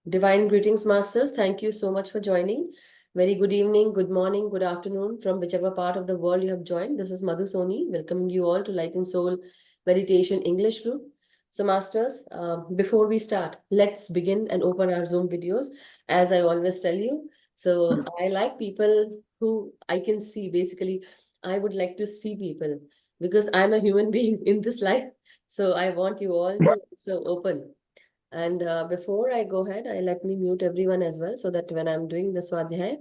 Divine greetings, Masters. Thank you so much for joining. Very good evening, good morning, good afternoon from whichever part of the world you have joined. This is Madhu VSoni, welcoming you all to Light and Soul Meditation English Group. So, Masters, before we start, let's begin and open our Zoom videos, as I always tell you. So, I like people who I can see. Basically, I would like to see people because I'm a human being in this life. So, I want you all to so open. And before I go ahead, I let me mute everyone as well so that when I'm doing the Swadhyaya,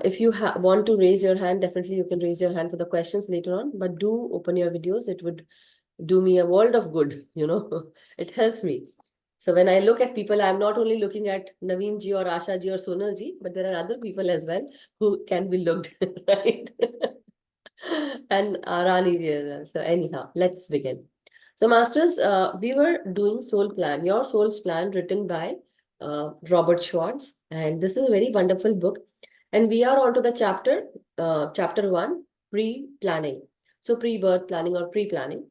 if you want to raise your hand, definitely you can raise your hand for the questions later on, but do open your videos. It would do me a world of good, it helps me. So when I look at people, I'm not only looking at Naveen ji or Asha ji or Sonal ji, but there are other people as well who can be looked, right? And Rani ji as well. So anyhow, let's begin. So, Masters, we were doing Soul Plan, Your Soul's Plan, written by Robert Schwartz. And this is a very wonderful book. And we are on to the chapter 1, pre-planning. So, pre-birth planning or pre-planning.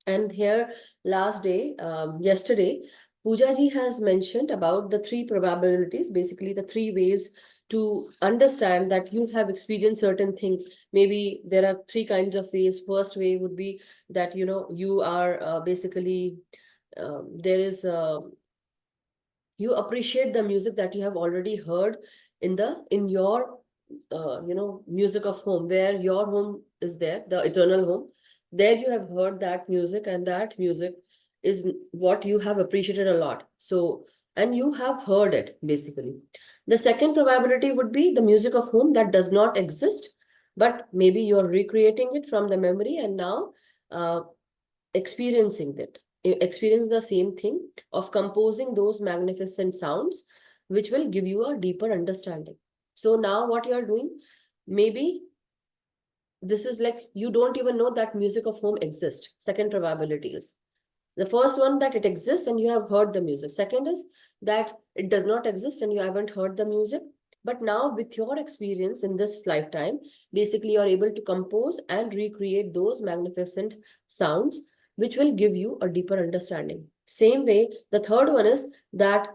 And here, yesterday, Pooja ji has mentioned about the three probabilities, basically the three ways to understand that you have experienced certain things. Maybe there are three kinds of ways. First way would be that, you are basically, there is, you appreciate the music that you have already heard in your, music of home, where your home is there, the eternal home. There you have heard that music, and that music is what you have appreciated a lot. So, and you have heard it basically. The second probability would be the music of home that does not exist, but maybe you're recreating it from the memory and now uh, experiencing that experience the same thing of composing those magnificent sounds, which will give you a deeper understanding. So now what you are doing, maybe this is like you don't even know that music of home exists. Second probability is the first one, that it exists and you have heard the music. Second is that it does not exist and you haven't heard the music. But now with your experience in this lifetime, basically you're able to compose and recreate those magnificent sounds, which will give you a deeper understanding. Same way, the third one is that,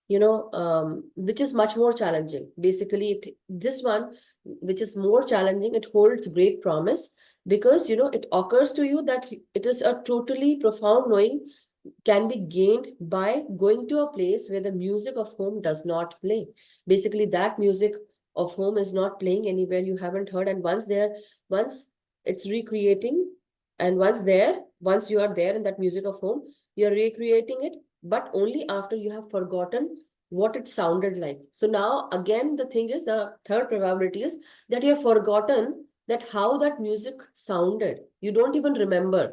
which is much more challenging. Basically, this one, which is more challenging, it holds great promise because, it occurs to you that it is a totally profound knowing can be gained by going to a place where the music of home does not play. Basically, that music of home is not playing anywhere you haven't heard. And once it's recreating, and once you are there in that music of home, you're recreating it, but only after you have forgotten what it sounded like. So now again, the thing is, the third probability is that you have forgotten that how that music sounded. You don't even remember.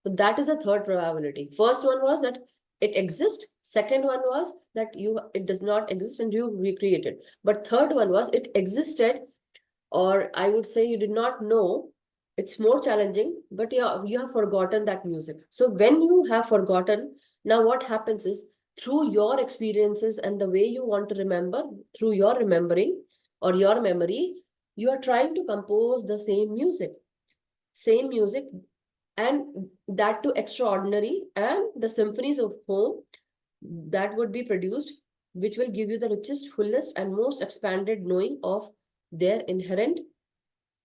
So that is the third probability. First one was that it exists. Second one was that it does not exist and you recreate it. But third one was it existed, or I would say you did not know. It's more challenging, but you have forgotten that music. So when you have forgotten, now what happens is, through your experiences and the way you want to remember, through your remembering or your memory, you are trying to compose the same music, and that too extraordinary, and the symphonies of home that would be produced, which will give you the richest, fullest, and most expanded knowing of their inherent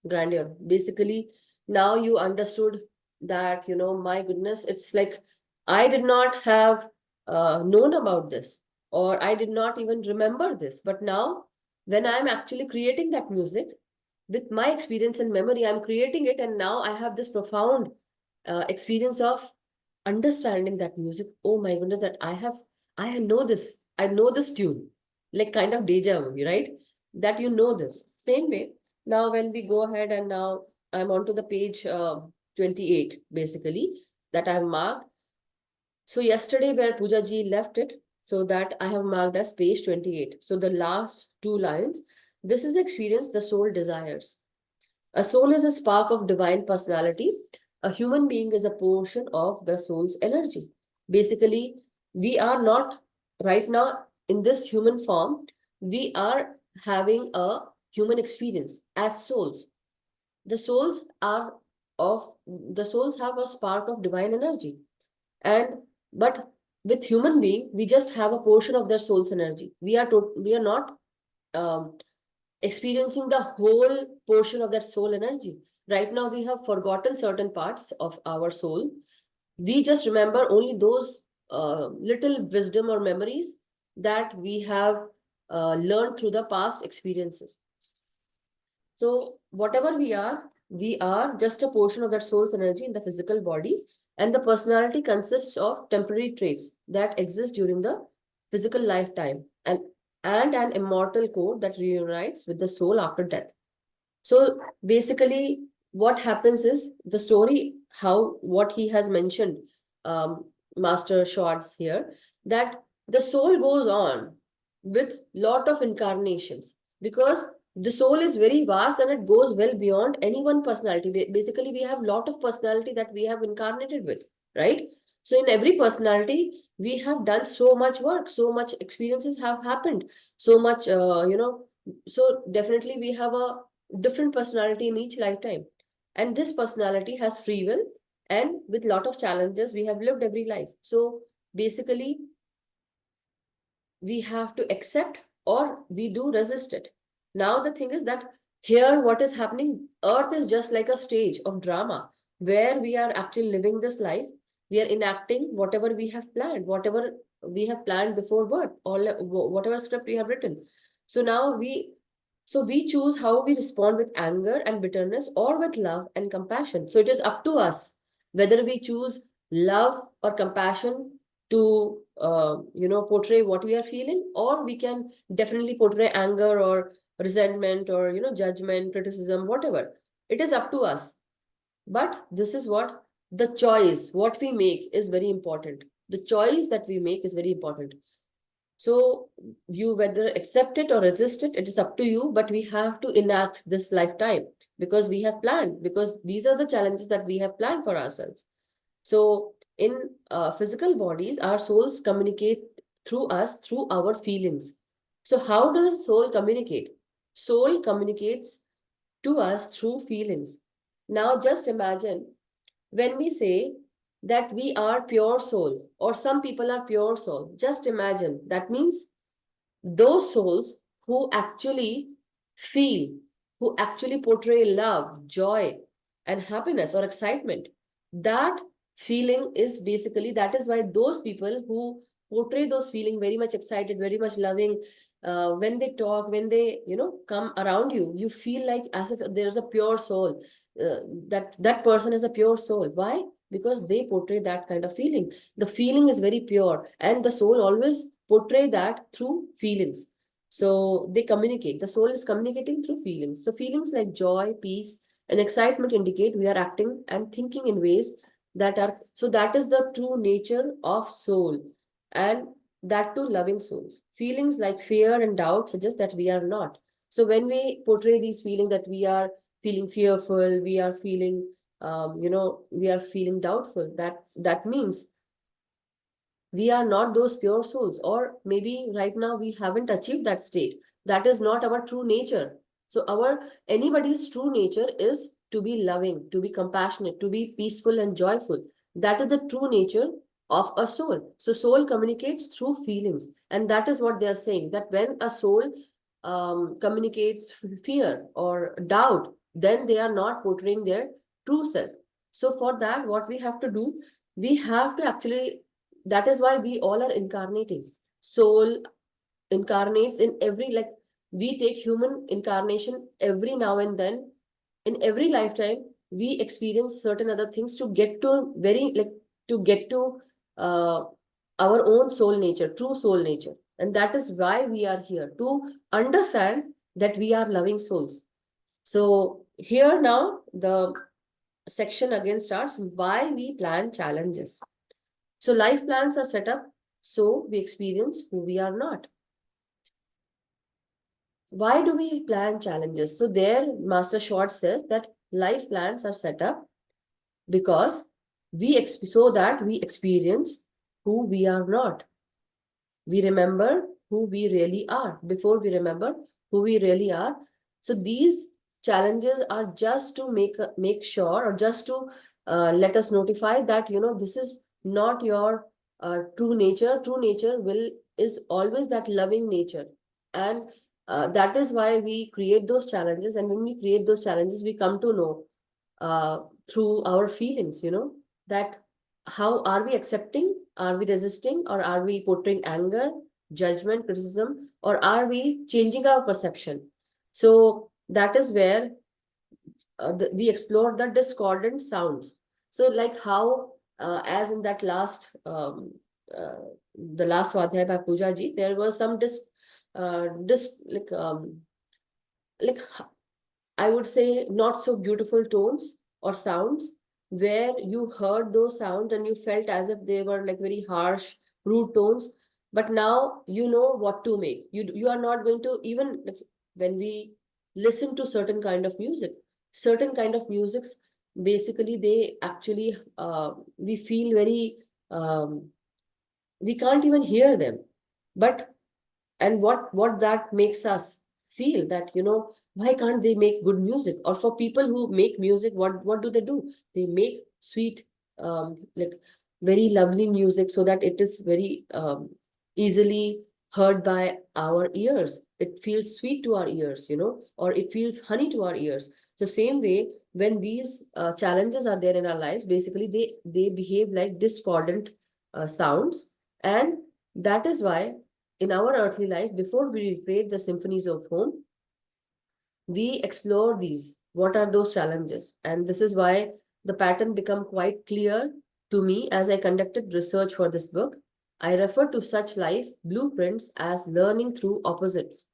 grandeur. Basically, now you understood that, my goodness, it's like I did not have known about this, or I did not even remember this. But now, when I'm actually creating that music with my experience and memory, I'm creating it, and now I have this profound experience of understanding that music. Oh my goodness, that I know this tune, like kind of deja vu, right? That this. Same way, now when we go ahead, and now I'm onto the page 28, basically, that I've marked. So yesterday where Pooja ji left it, so that I have marked as page 28. So the last two lines, this is the experience the soul desires. A soul is a spark of divine personality. A human being is a portion of the soul's energy. Basically, we are not right now in this human form, we are having a human experience as souls. The souls are the souls have a spark of divine energy. And but with human being, we just have a portion of their soul's energy. We are not experiencing the whole portion of that soul energy. Right now, we have forgotten certain parts of our soul. We just remember only those little wisdom or memories that we have learned through the past experiences. So whatever we are just a portion of that soul's energy in the physical body, and the personality consists of temporary traits that exist during the physical lifetime, and an immortal core that reunites with the soul after death. So basically, what happens is the story, how what he has mentioned, Master Schwartz here, that the soul goes on with lot of incarnations, because the soul is very vast and it goes well beyond any one personality. Basically, we have lot of personality that we have incarnated with, right? So in every personality, we have done so much work, so much experiences have happened, so much, so definitely we have a different personality in each lifetime, and this personality has free will, and with lot of challenges we have lived every life. So basically, we have to accept or we do resist it. Now the thing is that here what is happening, earth is just like a stage of drama where we are actually living this life. We are enacting whatever we have planned, whatever we have planned before birth, or whatever script we have written. So now we choose how we respond with anger and bitterness or with love and compassion. So it is up to us whether we choose love or compassion to portray what we are feeling, or we can definitely portray anger or resentment or judgment, criticism, whatever. It is up to us. But this is what the choice, what we make is very important. The choice that we make is very important. So you whether accept it or resist it, it is up to you, but we have to enact this lifetime because we have planned, because these are the challenges that we have planned for ourselves. So in physical bodies, our souls communicate through us, through our feelings. So how does soul communicate? Soul communicates to us through feelings. Now just imagine when we say that we are pure soul, or some people are pure soul, just imagine that means those souls who actually feel, who actually portray love, joy, and happiness or excitement. That feeling is basically, that is why those people who portray those feeling very much excited, very much loving, when they talk, when they come around you, you feel like as if there's a pure soul. That person is a pure soul. Why? Because they portray that kind of feeling. The feeling is very pure, and the soul always portray that through feelings. So they communicate. The soul is communicating through feelings. So feelings like joy, peace, and excitement indicate we are acting and thinking in ways that are, so that is the true nature of soul, and that too loving souls. Feelings like fear and doubt suggest that we are not. So when we portray these feelings that we are feeling fearful, we are feeling we are feeling doubtful, that means we are not those pure souls, or maybe right now we haven't achieved that state. That is not our true nature. So our anybody's true nature is to be loving, to be compassionate, to be peaceful and joyful. That is the true nature of a soul. So soul communicates through feelings, and that is what they are saying, that when a soul communicates fear or doubt, then they are not portraying their true self. So for that, what we have to do, we have to actually, that is why we all are incarnating. Soul incarnates in every, like, we take human incarnation every now and then. In every lifetime we experience certain other things to get to very, like, to get to uh, our own soul nature, true soul nature. And that is why we are here, to understand that we are loving souls. So here now the section again starts, why we plan challenges. So life plans are set up so we experience who we are not. Why do we plan challenges? So there, Master Short says that life plans are set up because so that we experience who we are not. We remember who we really are before we remember who we really are. So these challenges are just to make sure, or just to let us notify that this is not your true nature. True nature is always that loving nature. And that is why we create those challenges. And when we create those challenges, we come to know uh, through our feelings, that how are we accepting, are we resisting, or are we portraying anger, judgment, criticism, or are we changing our perception? So that is where we explore the discordant sounds. So like how, as in that last, the last Swadhyaya by Pooja ji, there was some like I would say not so beautiful tones or sounds, where you heard those sounds and you felt as if they were like very harsh, rude tones. But now you know what to make. You are not going to even like, when we listen to certain kind of musics, basically they actually we feel very we can't even hear them. But and what that makes us feel that, why can't they make good music? Or for people who make music, what do? They make sweet, like very lovely music, so that it is very easily heard by our ears. It feels sweet to our ears, or it feels honey to our ears. So same way, when these challenges are there in our lives, basically they behave like discordant sounds. And that is why in our earthly life, before we recreate the symphonies of home, we explore these. What are those challenges? And this is why the pattern become quite clear to me as I conducted research for this book. I refer to such life blueprints as learning through opposites.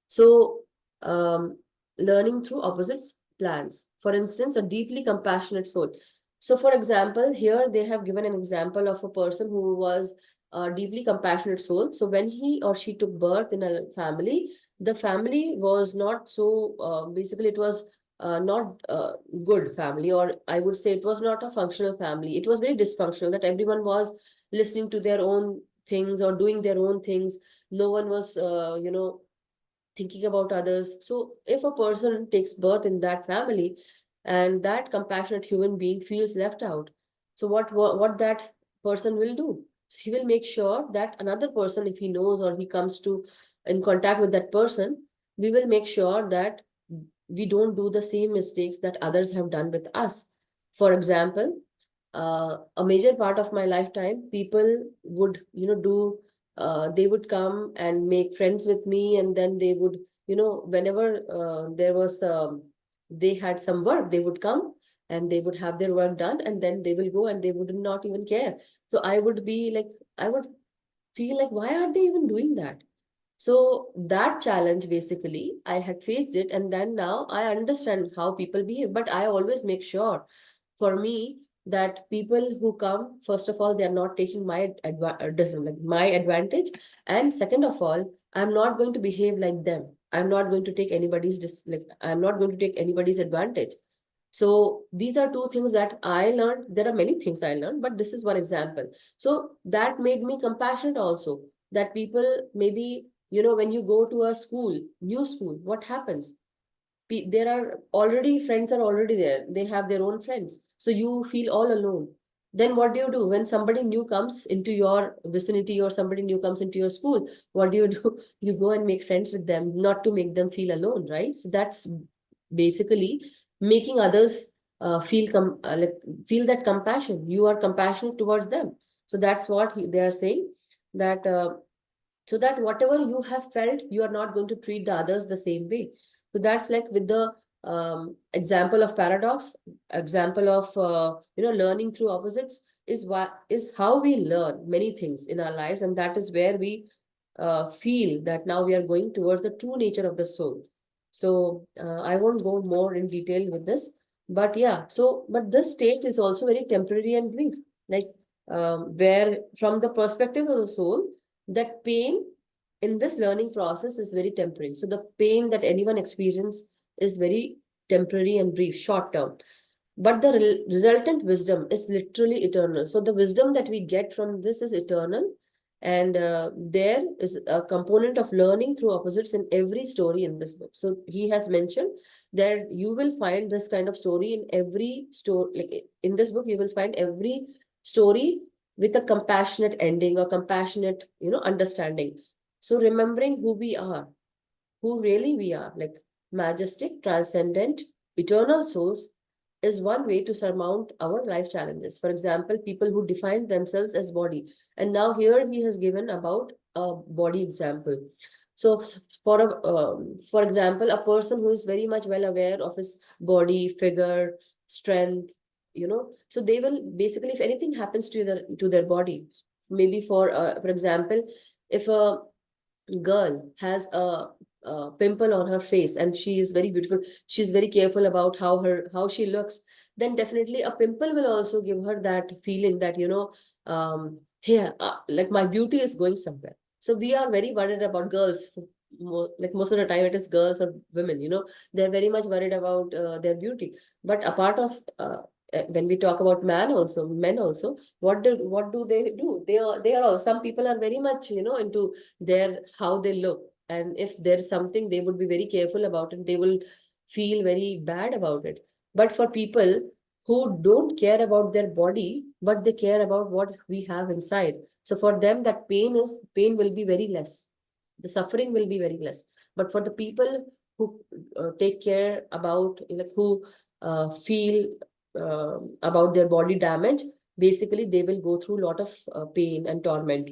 So, learning through opposites plans. For instance, a deeply compassionate soul. So, for example, here they have given an example of a person who was a deeply compassionate soul. So, when he or she took birth in a family, the family was not so, basically, it was not a good family, or I would say it was not a functional family. It was very dysfunctional, that everyone was listening to their own things or doing their own things. No one was, thinking about others. So if a person takes birth in that family and that compassionate human being feels left out, so what that person will do? He will make sure that another person, if he knows or he comes to in contact with that person, we will make sure that we don't do the same mistakes that others have done with us. For example, a major part of my lifetime, people would, do, they would come and make friends with me, and then they would, whenever there was, they had some work, they would come and they would have their work done, and then they will go and they would not even care. So I would be like, I would feel like, why are they even doing that? So that challenge, basically, I had faced it, and then now I understand how people behave. But I always make sure, for me, that people who come, first of all, they are not taking like my advantage, and second of all, I'm not going to behave like them. I'm not going to take I'm not going to take anybody's advantage. So these are two things that I learned. There are many things I learned, but this is one example. So that made me compassionate also. That people, maybe, when you go to a school, new school, what happens? There are already friends are already there. They have their own friends. So you feel all alone. Then what do you do when somebody new comes into your vicinity or somebody new comes into your school? What do you do? You go and make friends with them, not to make them feel alone, right? So that's basically making others like feel that compassion. You are compassionate towards them. So that's what they are saying, that so that whatever you have felt, you are not going to treat the others the same way. So that's like with the example of paradox, example of learning through opposites, is how we learn many things in our lives, and that is where we feel that now we are going towards the true nature of the soul. So I won't go more in detail with this, but yeah, so but this state is also very temporary and brief, like where from the perspective of the soul, that pain in this learning process is very temporary. So the pain that anyone experiences is very temporary and brief, short term. But the resultant wisdom is literally eternal. So the wisdom that we get from this is eternal. And there is a component of learning through opposites in every story in this book. So he has mentioned that you will find this kind of story in every story. Like in this book, you will find every story with a compassionate ending or compassionate, understanding. So remembering who we are, who really we are, like majestic, transcendent, eternal souls, is one way to surmount our life challenges. For example, people who define themselves as body. And now here he has given about a body example. So for example, a person who is very much well aware of his body, figure, strength, so they will basically, if anything happens to their body, maybe for example, if a girl has a pimple on her face and she is very beautiful, she's very careful about how she looks, then definitely a pimple will also give her that feeling that, here, like my beauty is going somewhere. So we are very worried about girls, like most of the time it is girls or women, they're very much worried about their beauty. But a part of when we talk about men also, what do they do? They are some people are very much, into their how they look, and if there's something, they would be very careful about it, they will feel very bad about it. But for people who don't care about their body, but they care about what we have inside, so for them that pain will be very less, the suffering will be very less. But for the people who take care about, like who feel about their body damage, basically they will go through a lot of pain and torment.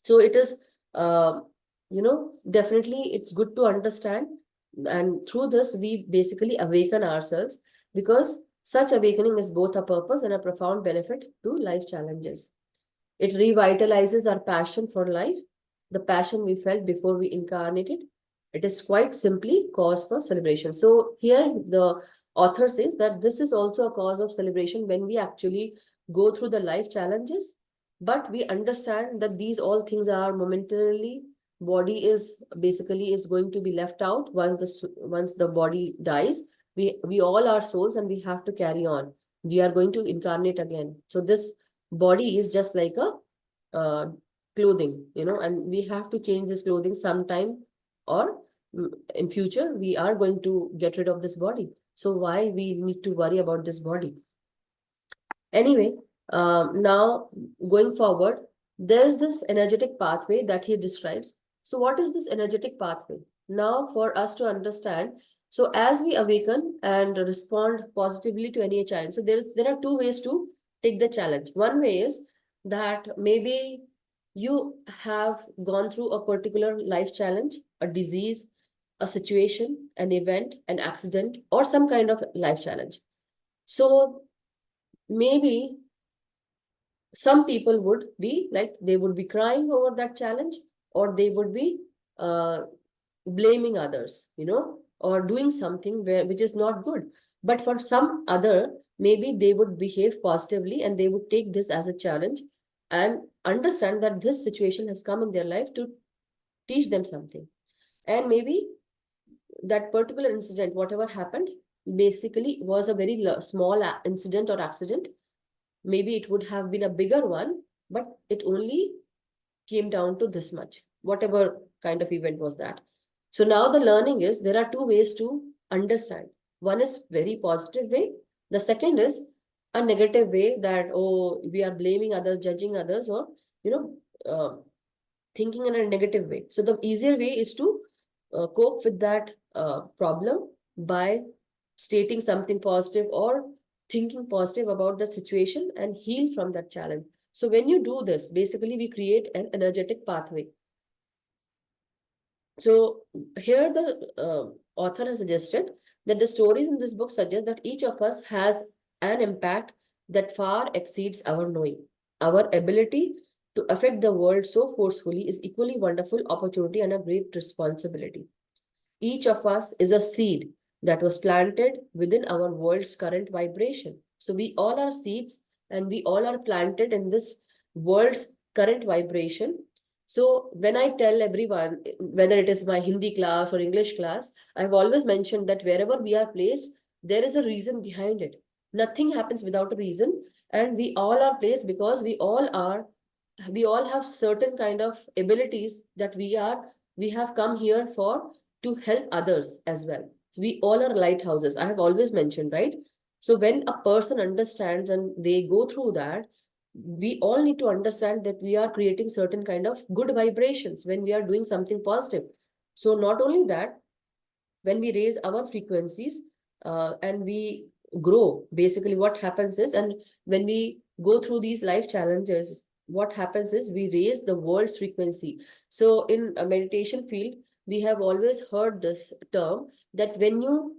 So it is, definitely it's good to understand. And through this, we basically awaken ourselves, because such awakening is both a purpose and a profound benefit to life challenges. It revitalizes our passion for life, the passion we felt before we incarnated. It is quite simply cause for celebration. So here the author says that this is also a cause of celebration when we actually go through the life challenges, but we understand that these all things are momentarily. Body is basically is going to be left out once the body dies. We all are souls and we have to carry on. We are going to incarnate again. So this body is just like a clothing, and we have to change this clothing sometime, or in future we are going to get rid of this body. So why we need to worry about this body? Anyway, now going forward, there's this energetic pathway that he describes. So what is this energetic pathway? Now for us to understand, so as we awaken and respond positively to any challenge, so there are two ways to take the challenge. One way is that maybe you have gone through a particular life challenge, a disease, a situation, an event, an accident, or some kind of life challenge. So maybe some people would be like, they would be crying over that challenge, or they would be uh, blaming others, or doing something which is not good. But for some other, maybe they would behave positively and they would take this as a challenge and understand that this situation has come in their life to teach them something. And maybe that particular incident, whatever happened, basically was a very small incident or accident. Maybe it would have been a bigger one, but it only came down to this much, whatever kind of event was that. So now the learning is, there are two ways to understand. One is very positive way. The second is a negative way, that, oh, we are blaming others, judging others, or, thinking in a negative way. So the easier way is to cope with that problem by stating something positive or thinking positive about that situation and heal from that challenge. So when you do this, basically we create an energetic pathway. So here the author has suggested that the stories in this book suggest that each of us has an impact that far exceeds our knowing. Our ability to affect the world so forcefully is equally wonderful opportunity and a great responsibility. Each of us is a seed that was planted within our world's current vibration. So we all are seeds and we all are planted in this world's current vibration. So when I tell everyone, whether it is my Hindi class or English class, I've always mentioned that wherever we are placed, there is a reason behind it. Nothing happens without a reason. And we all are placed because we all have certain kind of abilities that we have come here for, to help others as well. We all are lighthouses. I have always mentioned, right? So when a person understands and they go through that, we all need to understand that we are creating certain kind of good vibrations when we are doing something positive. So not only that, when we raise our frequencies and we grow, basically what happens is, and when we go through these life challenges, what happens is we raise the world's frequency. So in a meditation field, we have always heard this term that when you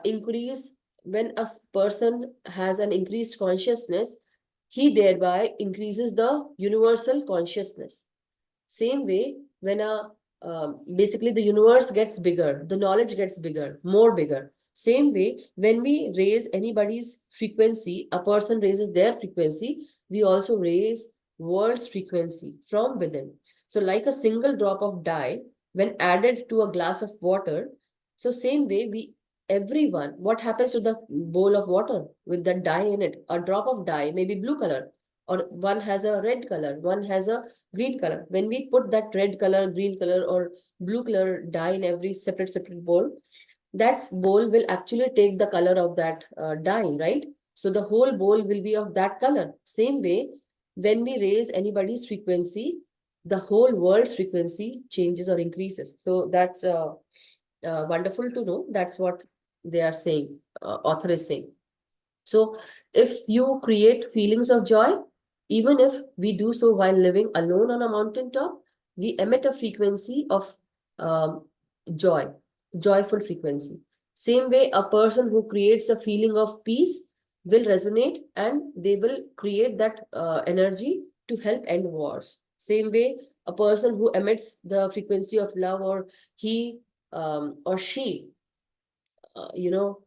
increase, when a person has an increased consciousness, he thereby increases the universal consciousness. Same way, when basically the universe gets bigger, the knowledge gets bigger, more bigger. Same way, when we raise anybody's frequency, a person raises their frequency, we also raise world's frequency from within. So like a single drop of dye, when added to a glass of water, so same way everyone, what happens to the bowl of water with the dye in it? A drop of dye, maybe blue color, or one has a red color, one has a green color. When we put that red color, green color, or blue color dye in every separate bowl, that bowl will actually take the color of that dye, right? So the whole bowl will be of that color. Same way, when we raise anybody's frequency, the whole world's frequency changes or increases. So that's wonderful to know. That's what they are saying, author is saying. So if you create feelings of joy, even if we do so while living alone on a mountaintop, we emit a frequency of um, joy, joyful frequency. Same way, a person who creates a feeling of peace will resonate and they will create that energy to help end wars. Same way, a person who emits the frequency of love, or he or she, you know,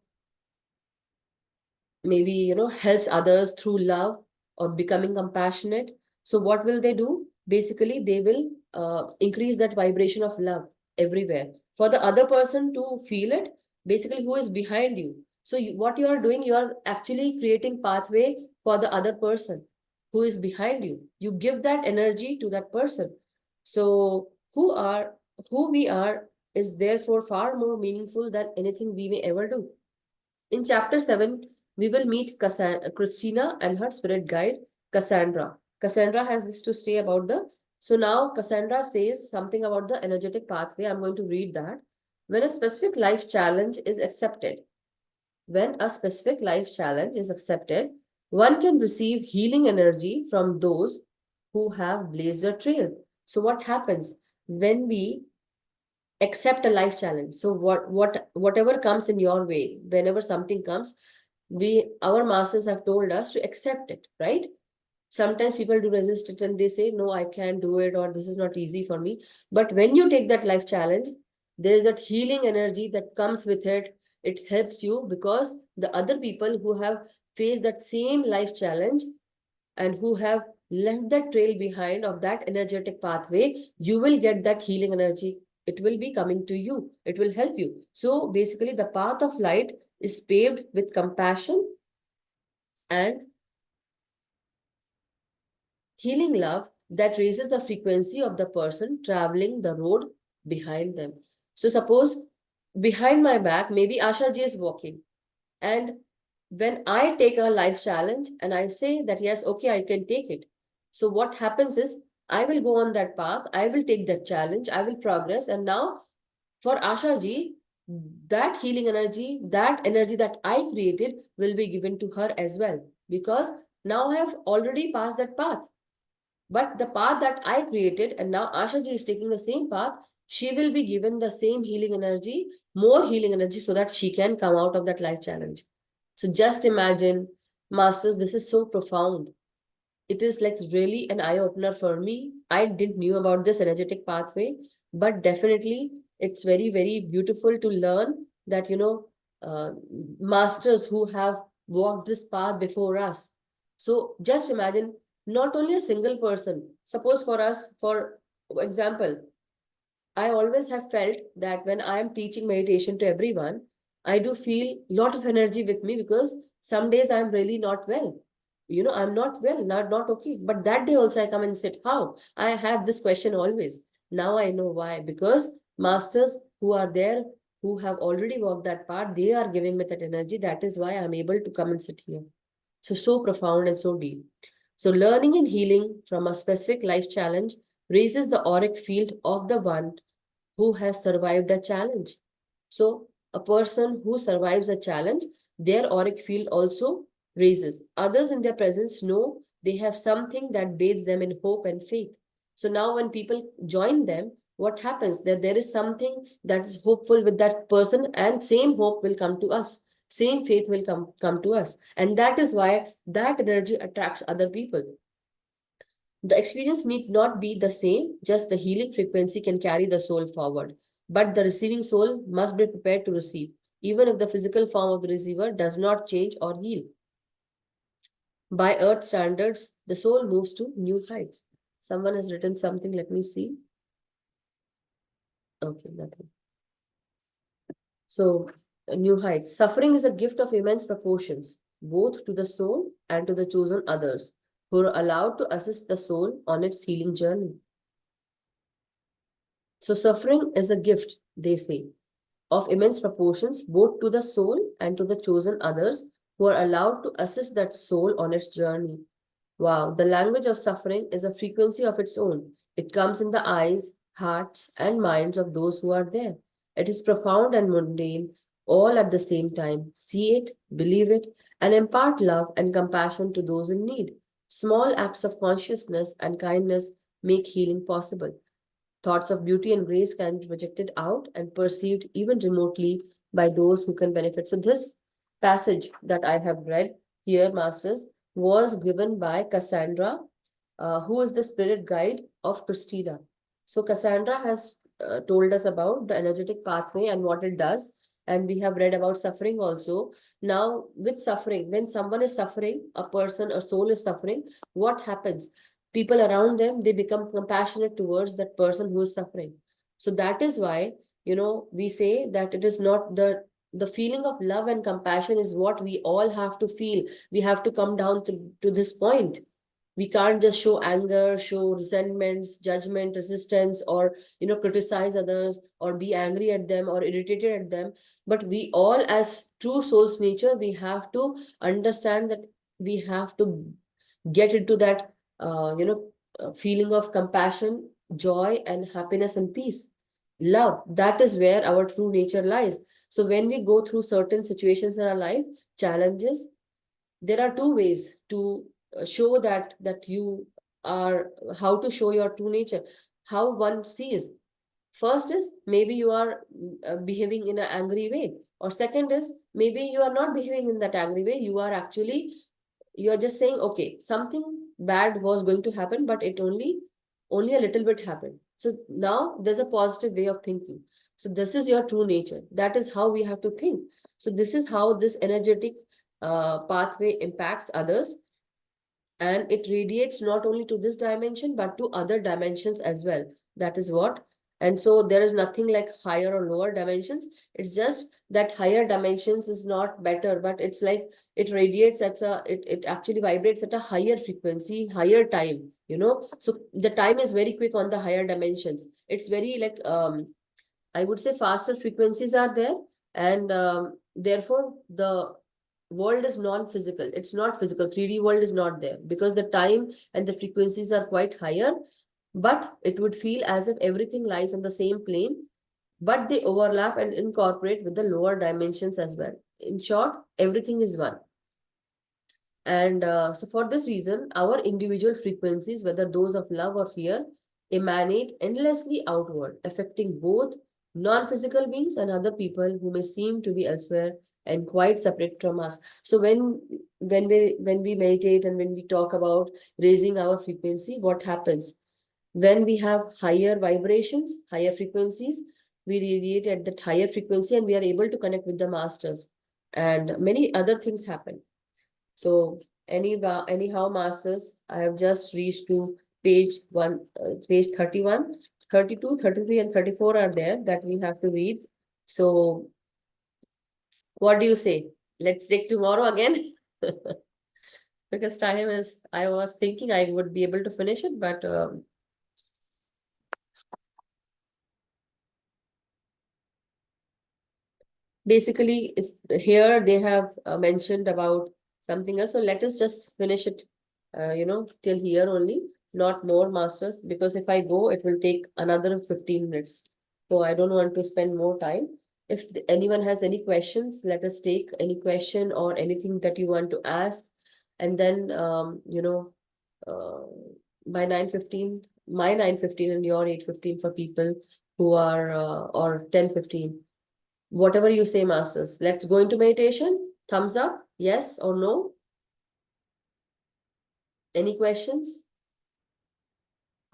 maybe helps others through love or becoming compassionate. So what will they do? Basically they will increase that vibration of love everywhere for the other person to feel it, basically who is behind you. So what you are doing, you are actually creating pathway for the other person who is behind you. You give that energy to that person. So who we are is therefore far more meaningful than anything we may ever do. In chapter 7, we will meet Christina and her spirit guide, Cassandra. Cassandra has this to say about the. So now Cassandra says something about the energetic pathway. I'm going to read that. When a specific life challenge is accepted, when a specific life challenge is accepted, one can receive healing energy from those who have blazed a trail. So what happens when we accept a life challenge? So whatever comes in your way, whenever something comes, our masters have told us to accept it, right? Sometimes people do resist it and they say, no, I can't do it, or this is not easy for me. But when you take that life challenge, there's that healing energy that comes with it. It helps you because the other people who have faced that same life challenge and who have left that trail behind of that energetic pathway, you will get that healing energy. It will be coming to you. It will help you. So basically, the path of light is paved with compassion and healing love that raises the frequency of the person traveling the road behind them. So suppose behind my back, maybe Asha ji is walking. And when I take a life challenge and I say that, yes, okay, I can take it. So what happens is I will go on that path. I will take that challenge. I will progress. And now for Asha ji, that healing energy, that energy that I created will be given to her as well. Because now I have already passed that path. But the path that I created, and now Asha ji is taking the same path, she will be given the same healing energy, more healing energy, so that she can come out of that life challenge. So just imagine, masters, this is so profound. It is like really an eye-opener for me. I didn't knew about this energetic pathway, but definitely it's very beautiful to learn that, masters who have walked this path before us. So just imagine, not only a single person, suppose for us, for example, I always have felt that when I am teaching meditation to everyone, I do feel a lot of energy with me because some days I'm really not well. I'm not well, not okay. But that day also I come and sit, how? I have this question always. Now I know why. Because masters who are there, who have already walked that path, they are giving me that energy. That is why I'm able to come and sit here. So profound and so deep. So learning and healing from a specific life challenge raises the auric field of the one who has survived a challenge. So a person who survives a challenge, their auric field also raises. Others in their presence know they have something that bathes them in hope and faith. So now when people join them, what happens? That there is something that is hopeful with that person, and same hope will come to us. Same faith will come to us. And that is why that energy attracts other people. The experience need not be the same, just the healing frequency can carry the soul forward. But the receiving soul must be prepared to receive, even if the physical form of the receiver does not change or heal. By earth standards, the soul moves to new heights. Someone has written something, let me see. Okay, nothing. So, new heights. Suffering is a gift of immense proportions, both to the soul and to the chosen others, who are allowed to assist the soul on its healing journey. So, suffering is a gift, they say, of immense proportions, both to the soul and to the chosen others who are allowed to assist that soul on its journey. Wow, the language of suffering is a frequency of its own. It comes in the eyes, hearts, and minds of those who are there. It is profound and mundane, all at the same time. See it, believe it, and impart love and compassion to those in need. Small acts of consciousness and kindness make healing possible. Thoughts of beauty and grace can be projected out and perceived even remotely by those who can benefit. So, this passage that I have read here, Masters, was given by Cassandra, who is the spirit guide of Christina. So, Cassandra has told us about the energetic pathway and what it does. And we have read about suffering also. Now, with suffering, when someone is suffering, a person, a soul is suffering, what happens? People around them, they become compassionate towards that person who is suffering. So that is why, we say that it is not the feeling of love and compassion is what we all have to feel. We have to come down to this point. We can't just show anger, show resentments, judgment, resistance, or criticize others or be angry at them or irritated at them. But we all, as true soul's nature, we have to understand that we have to get into that feeling of compassion, joy, and happiness and peace. Love, that is where our true nature lies. So when we go through certain situations in our life, challenges, there are two ways to show that you are, how to show your true nature, how one sees. First is maybe you are behaving in an angry way, or second is maybe you are not behaving in that angry way. You are actually, you are just saying, okay, something bad was going to happen, but it only a little bit happened. So now there's a positive way of thinking. So this is your true nature. That is how we have to think. So this is how this energetic pathway impacts others, and it radiates not only to this dimension but to other dimensions as well. That is what. And so there is nothing like higher or lower dimensions. It's just that higher dimensions is not better, but it's like it radiates at it actually vibrates at a higher frequency, higher time, so the time is very quick on the higher dimensions. It's very like I would say faster frequencies are there, and therefore the world is non-physical. It's not physical. 3D world is not there because the time and the frequencies are quite higher, but it would feel as if everything lies on the same plane, but they overlap and incorporate with the lower dimensions as well. In short, everything is one. And so for this reason, our individual frequencies, whether those of love or fear, emanate endlessly outward, affecting both non-physical beings and other people who may seem to be elsewhere and quite separate from us. So when we meditate and when we talk about raising our frequency, what happens? When we have higher vibrations, higher frequencies, we radiate at that higher frequency and we are able to connect with the masters. And many other things happen. So anyhow, masters, I have just reached to page 31, 32, 33, and 34 are there that we have to read. So what do you say? Let's take tomorrow again. Because time is, I was thinking I would be able to finish it, but basically it's here they have mentioned about something else. So let us just finish it till here only, not more, masters, because if I go, it will take another 15 minutes. So I don't want to spend more time. If anyone has any questions, let us take any question or anything that you want to ask. And then, uh, by 9:15, my 9:15 and your 8:15 for people who are, or 10:15. Whatever you say, masters. Let's go into meditation. Thumbs up, yes or no? Any questions?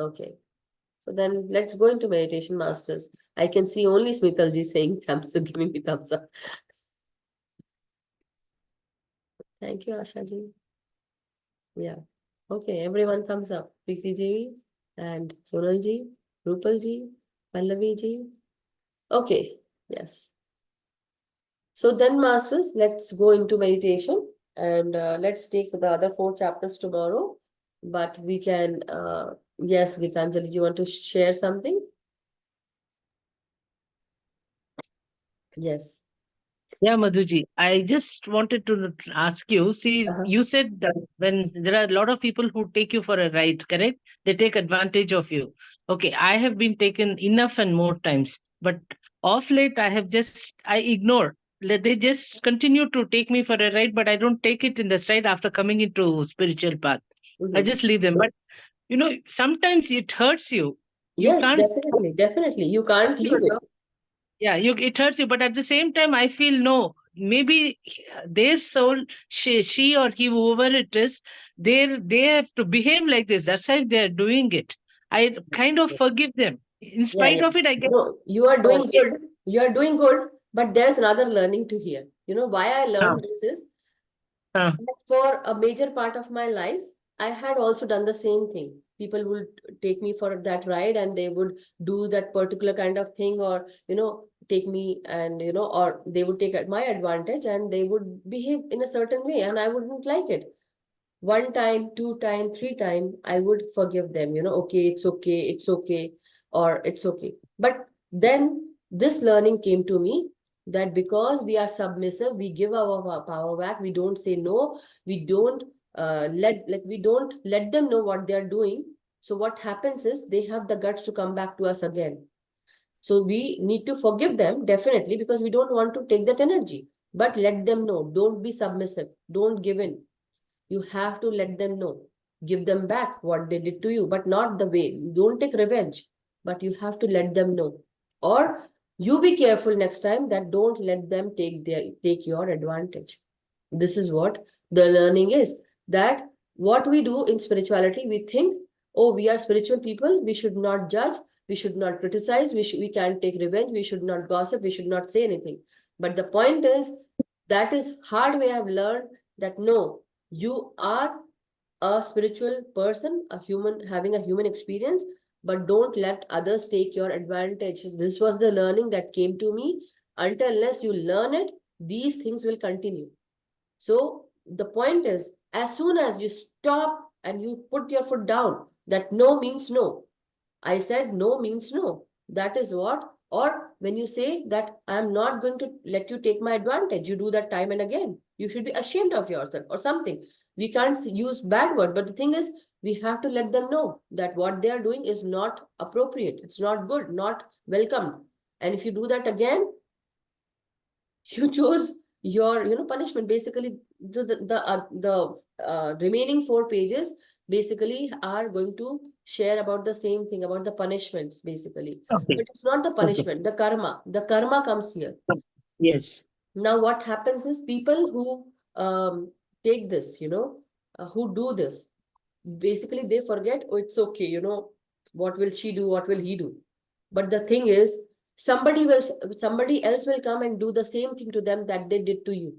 Okay. So then let's go into meditation, masters. I can see only Smitalji saying thumbs up, giving me thumbs up. Thank you, Ashaji. Yeah. Okay, everyone thumbs up. Preeti ji and Sonal ji, Rupal ji, Pallavi ji. Okay, yes. So then, masters, let's go into meditation, and let's take the other 4 chapters tomorrow. But we can, yes, Gitanjali, you want to share something? Yes. Yeah, Madhuji, I just wanted to ask you. See, Uh-huh. you said that when there are a lot of people who take you for a ride, correct? They take advantage of you. Okay, I have been taken enough and more times, but off late I ignore. They just continue to take me for a ride, but I don't take it in the stride after coming into spiritual path. I Mm-hmm. just leave them. But sometimes it hurts you. You Yes, can't. definitely, definitely. You can't leave it. Yeah, it hurts you, but at the same time, I feel no. Maybe their soul, she or he, whoever it is, they have to behave like this. That's why they are doing it. I kind of forgive them. In Yeah, spite yeah. of it, I get No, you are oh, doing good. You are doing good, but there's another learning to hear. You know why I uh, learned this is uh, that for a major part of my life, I had also done the same thing. People would take me for that ride and they would do that particular kind of thing, or, take me and, or they would take my advantage and they would behave in a certain way and I wouldn't like it. 1 time, 2 time, 3 time, I would forgive them, okay, it's okay, or it's okay. But then this learning came to me that because we are submissive, we give our power back, we don't say no, we don't we don't let them know what they are doing. So what happens is they have the guts to come back to us again. So we need to forgive them, definitely, because we don't want to take that energy. But let them know, don't be submissive, don't give in. You have to let them know. Give them back what they did to you, but not the way. Don't take revenge, but you have to let them know. Or you be careful next time that don't let them take your advantage. This is what the learning is. That what we do in spirituality, we think, oh, we are spiritual people, we should not judge, we should not criticize, we can't take revenge, we should not gossip, we should not say anything. But the point is, that is hard way I've learned that no, you are a spiritual person, a human having a human experience, but don't let others take your advantage. This was the learning that came to me. Until unless you learn it, these things will continue. So the point is, as soon as you stop and you put your foot down, that no means no. I said no means no. That is what, or when you say that I'm not going to let you take my advantage, you do that time and again. You should be ashamed of yourself or something. We can't use bad word, but the thing is, we have to let them know that what they are doing is not appropriate. It's not good, not welcome. And if you do that again, you chose your punishment. Basically the remaining 4 pages basically are going to share about the same thing, about the punishments basically. okay, But it's not the okay, punishment, the karma comes here. yes, Now what happens is people who take this, who do this, basically they forget, oh, it's okay, what will she do, what will he do. But the thing is, somebody else will come and do the same thing to them that they did to you.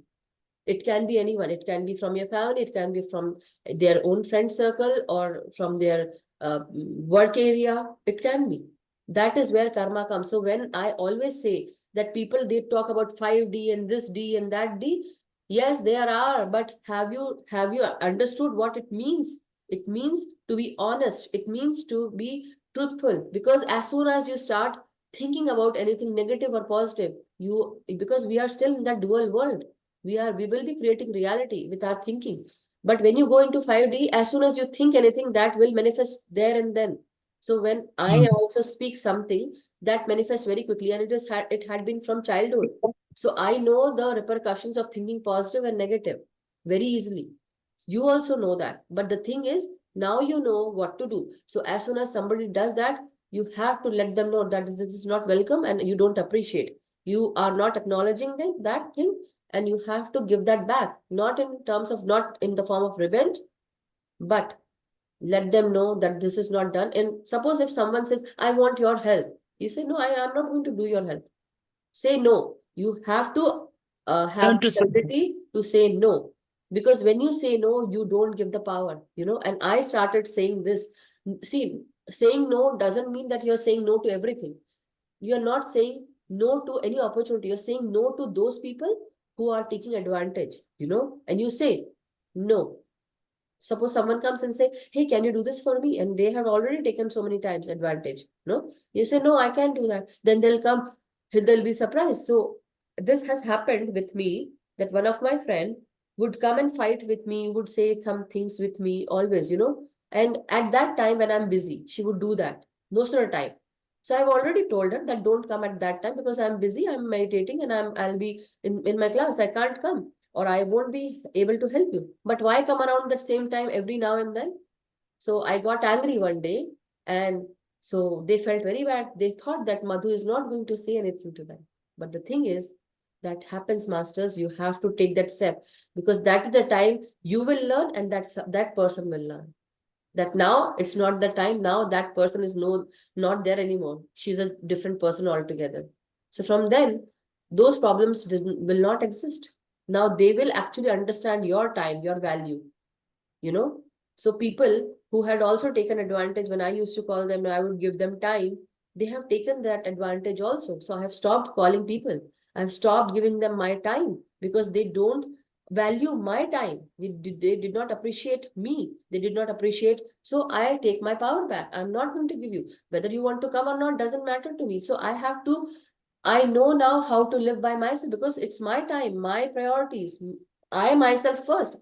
It can be anyone. It can be from your family. It can be from their own friend circle or from their work area. It can be. That is where karma comes. So when I always say that people, they talk about 5D and this D and that D, yes, there are. But have you understood what it means? It means to be honest. It means to be truthful. Because as soon as you start thinking about anything negative or positive, because we are still in that dual world, we will be creating reality with our thinking. But when you go into 5D, as soon as you think anything, that will manifest there and then. So when I also speak something, that manifests very quickly, and it had been from childhood. So I know the repercussions of thinking positive and negative very easily. You also know that. But the thing is, now you know what to do. So as soon as somebody does that, you have to let them know that this is not welcome and you don't appreciate. You are not acknowledging that thing, and you have to give that back, not in terms of, not in the form of revenge, but let them know that this is not done. And suppose if someone says, I want your help, you say, no, I am not going to do your help. Say no. You have to Learn have to the say no. ability to say no. Because when you say no, you don't give the power, and I started saying this. See, saying no doesn't mean that you're saying no to everything. You're not saying no to any opportunity. You're saying no to those people who are taking advantage, and you say no. Suppose someone comes and say, hey, can you do this for me? And they have already taken so many times advantage. No, you say, no, I can't do that. Then they'll come, they'll be surprised. So this has happened with me, that one of my friend would come and fight with me, would say some things with me always, and at that time when I'm busy, she would do that most of the time. So I've already told her that don't come at that time because I'm busy, I'm meditating, and I'll be in my class. I can't come, or I won't be able to help you. But why come around that same time every now and then? So I got angry one day, and so they felt very bad. They thought that Madhu is not going to say anything to them. But the thing is, that happens, masters. You have to take that step, because that is the time you will learn, and that person will learn. That now it's not the time. Now that person is not there anymore. She's a different person altogether. So from then, those problems will not exist. Now they will actually understand your time, your value, you know. So people who had also taken advantage, when I used to call them, I would give them time, they have taken that advantage also. So I have stopped calling people. I've stopped giving them my time, because they don't value my time. They did not appreciate me. They did not appreciate. So I take my power back. I'm not going to give you. Whether you want to come or not doesn't matter to me. So I know now how to live by myself, because it's my time, my priorities. I myself first,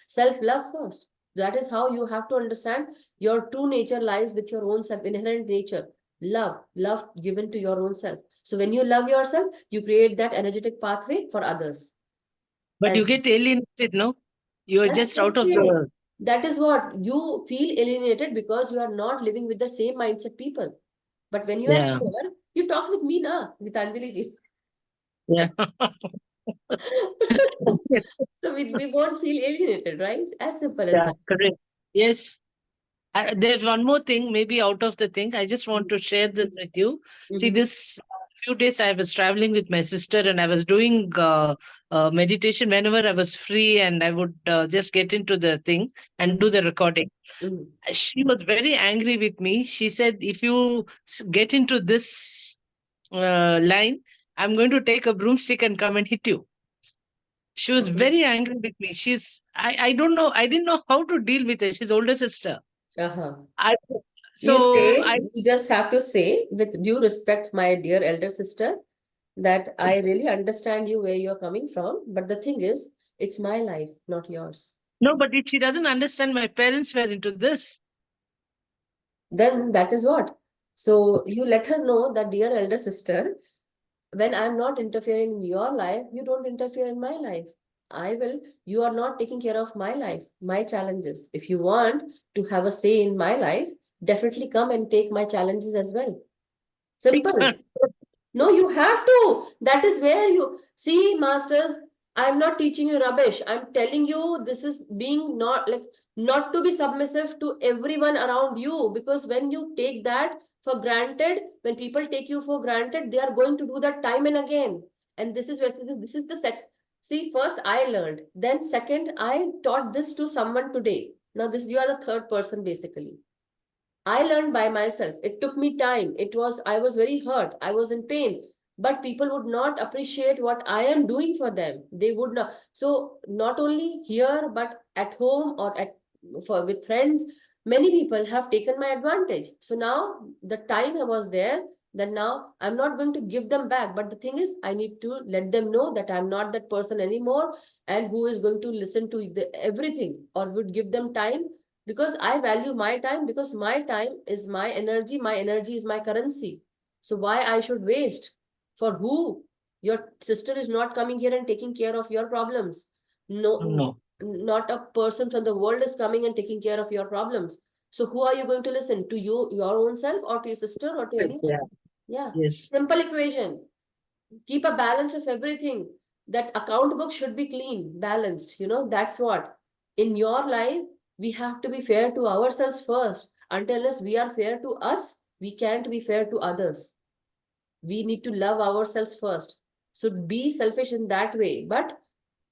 self-love first. That is how you have to understand your true nature lies with your own self, inherent nature. Love given to your own self. So when you love yourself, you create that energetic pathway for others. But As you get alienated, no? You are that's just out of okay. the. That is what you feel alienated, because you are not living with the same mindset people. But when you are Yeah. here, you talk with me, na, with Anjali ji. Yeah. So we won't feel alienated, right? As simple as Yeah, that. correct. Yes. There's one more thing, maybe out of the thing. I just want to share this with you. See, Mm-hmm. this few days I was traveling with my sister and I was doing meditation whenever I was free, and I would just get into the thing and do the recording. Mm-hmm. She was very angry with me. She said, if you get into this line, I'm going to take a broomstick and come and hit you. She was Mm-hmm. very angry with me. I don't know, I didn't know how to deal with her. She's older sister. Uh-huh. I You so say, I you just have to say, with due respect, my dear elder sister, that I really understand you where you're coming from. But the thing is, it's my life, not yours. no, but if she doesn't understand, my parents were into this. Then that is what. So you let her know that, dear elder sister, when I'm not interfering in your life, you don't interfere in my life. You are not taking care of my life, my challenges. If you want to have a say in my life, definitely come and take my challenges as well. I Simple. can't. No, you have to. That is where you see, masters. I'm not teaching you rubbish. I'm telling you, this is being not like, not to be submissive to everyone around you. Because when you take that for granted, when people take you for granted, they are going to do that time and again. And this is where this is the sec. See, first I learned, then second I taught this to someone today. Now this, you are the third person basically. I learned by myself. It took me time. I was very hurt. I was in pain. But people would not appreciate what I am doing for them. They would not. So not only here, but at home or with friends, many people have taken my advantage. So now the time I was there, then now I'm not going to give them back. But the thing is, I need to let them know that I'm not that person anymore, and who is going to listen to everything or would give them time, because I value my time, because my time is my energy is my currency. So why I should waste? For who? Your sister is not coming here and taking care of your problems. No, No. not a person from the world is coming and taking care of your problems. So who are you going to listen to? You, your own self, or to your sister, or to anyone? Yeah. Yeah. Yes. Simple equation. Keep a balance of everything. That account book should be clean, balanced. That's what. In your life, we have to be fair to ourselves first. Until unless we are fair to us, we can't be fair to others. We need to love ourselves first. So be selfish in that way, but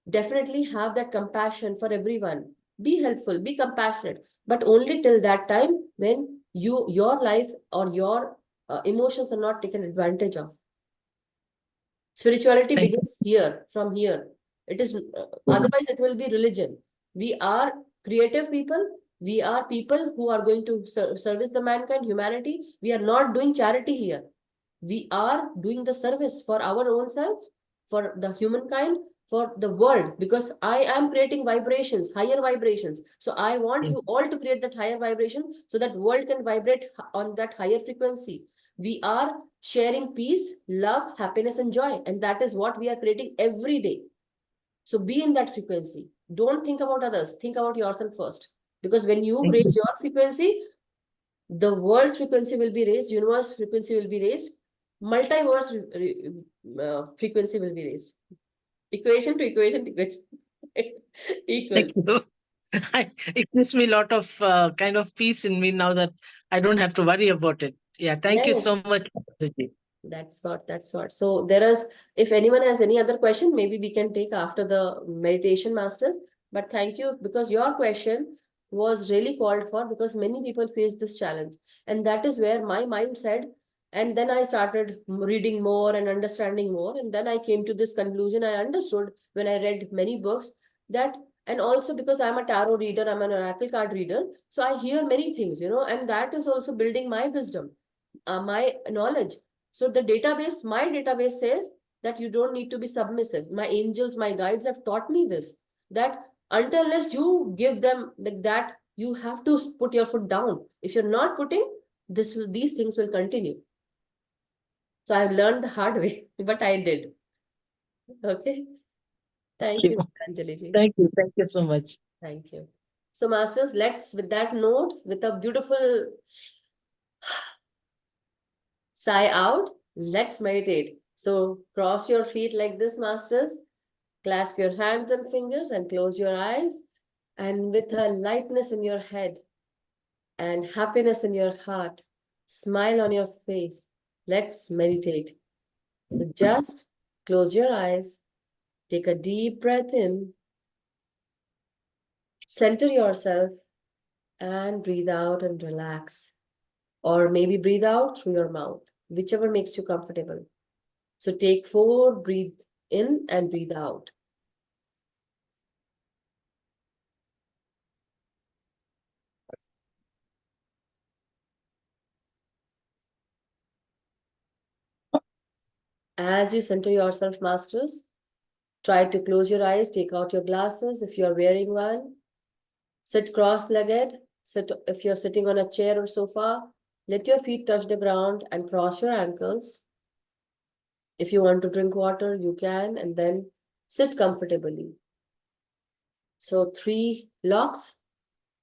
definitely have that compassion for everyone. Be helpful, be compassionate, but only till that time when your life or your emotions are not taken advantage of. Spirituality Thank begins here, from here. It is you. otherwise it will be religion. We are creative people. We are people who are going to service the mankind, humanity. We are not doing charity here. We are doing the service for our own selves, for the humankind, for the world, because I am creating vibrations, higher vibrations. So I want Yes. you all to create that higher vibration so that world can vibrate on that higher frequency. We are sharing peace, love, happiness, and joy, and that is what we are creating every day. So be in that frequency. Don't think about others, think about yourself first, because when you Thank raise you. your frequency, the world's frequency will be raised, universe frequency will be raised, multiverse frequency will be raised. Equation to equation to equation. Equal. Thank you. It gives me a lot of kind of peace in me now that I don't have to worry about it. Yeah. Thank you Yes. so much, Madhuji. That's what. So there is, if anyone has any other question, maybe we can take after the meditation masters. But thank you, because your question was really called for, because many people face this challenge. And that is where my mind said, and then I started reading more and understanding more. And then I came to this conclusion. I understood when I read many books that, and also because I'm a tarot reader, I'm an oracle card reader. So I hear many things, and that is also building my wisdom, my knowledge. So my database says that you don't need to be submissive. My angels, my guides have taught me this, that until unless you give them like that, you have to put your foot down. If you're not putting, these things will continue. So I've learned the hard way, but I did. Okay. Thank Thank you, you. Anjali ji. Thank you. Thank you so much. Thank you. So, masters, let's, with that note, with a beautiful sigh out, let's meditate. So, cross your feet like this, masters. Clasp your hands and fingers and close your eyes. And with a lightness in your head and happiness in your heart, smile on your face, let's meditate. So just close your eyes, take a deep breath in, center yourself, and breathe out and relax. Or maybe breathe out through your mouth, whichever makes you comfortable. So take 4, breathe in and breathe out. As you center yourself, masters, try to close your eyes, take out your glasses if you're wearing one. Sit cross-legged. Sit if you're sitting on a chair or sofa. Let your feet touch the ground and cross your ankles. If you want to drink water, you can, and then sit comfortably. So 3 locks,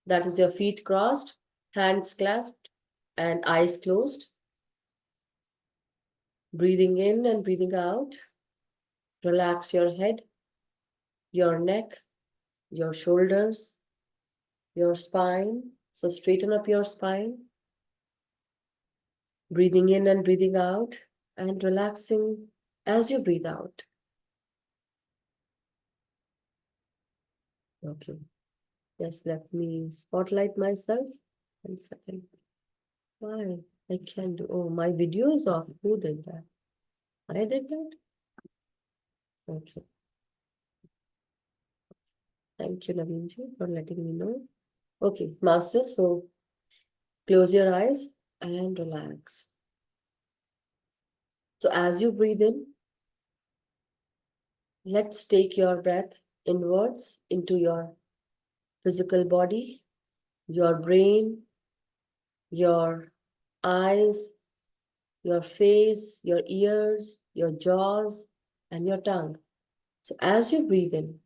that is your feet crossed, hands clasped, and eyes closed. Breathing in and breathing out. Relax your head, your neck, your shoulders, your spine. So straighten up your spine. Breathing in and breathing out, and relaxing as you breathe out. Okay. Yes, let me spotlight myself. 1 second. Why? I can't do. Oh, my video is off. Who did that? I did that? Okay. Thank you, Naveenji, for letting me know. Okay, master. So close your eyes and relax. So as you breathe in, let's take your breath inwards into your physical body, your brain, your eyes, your face, your ears, your jaws, and your tongue. So as you breathe in,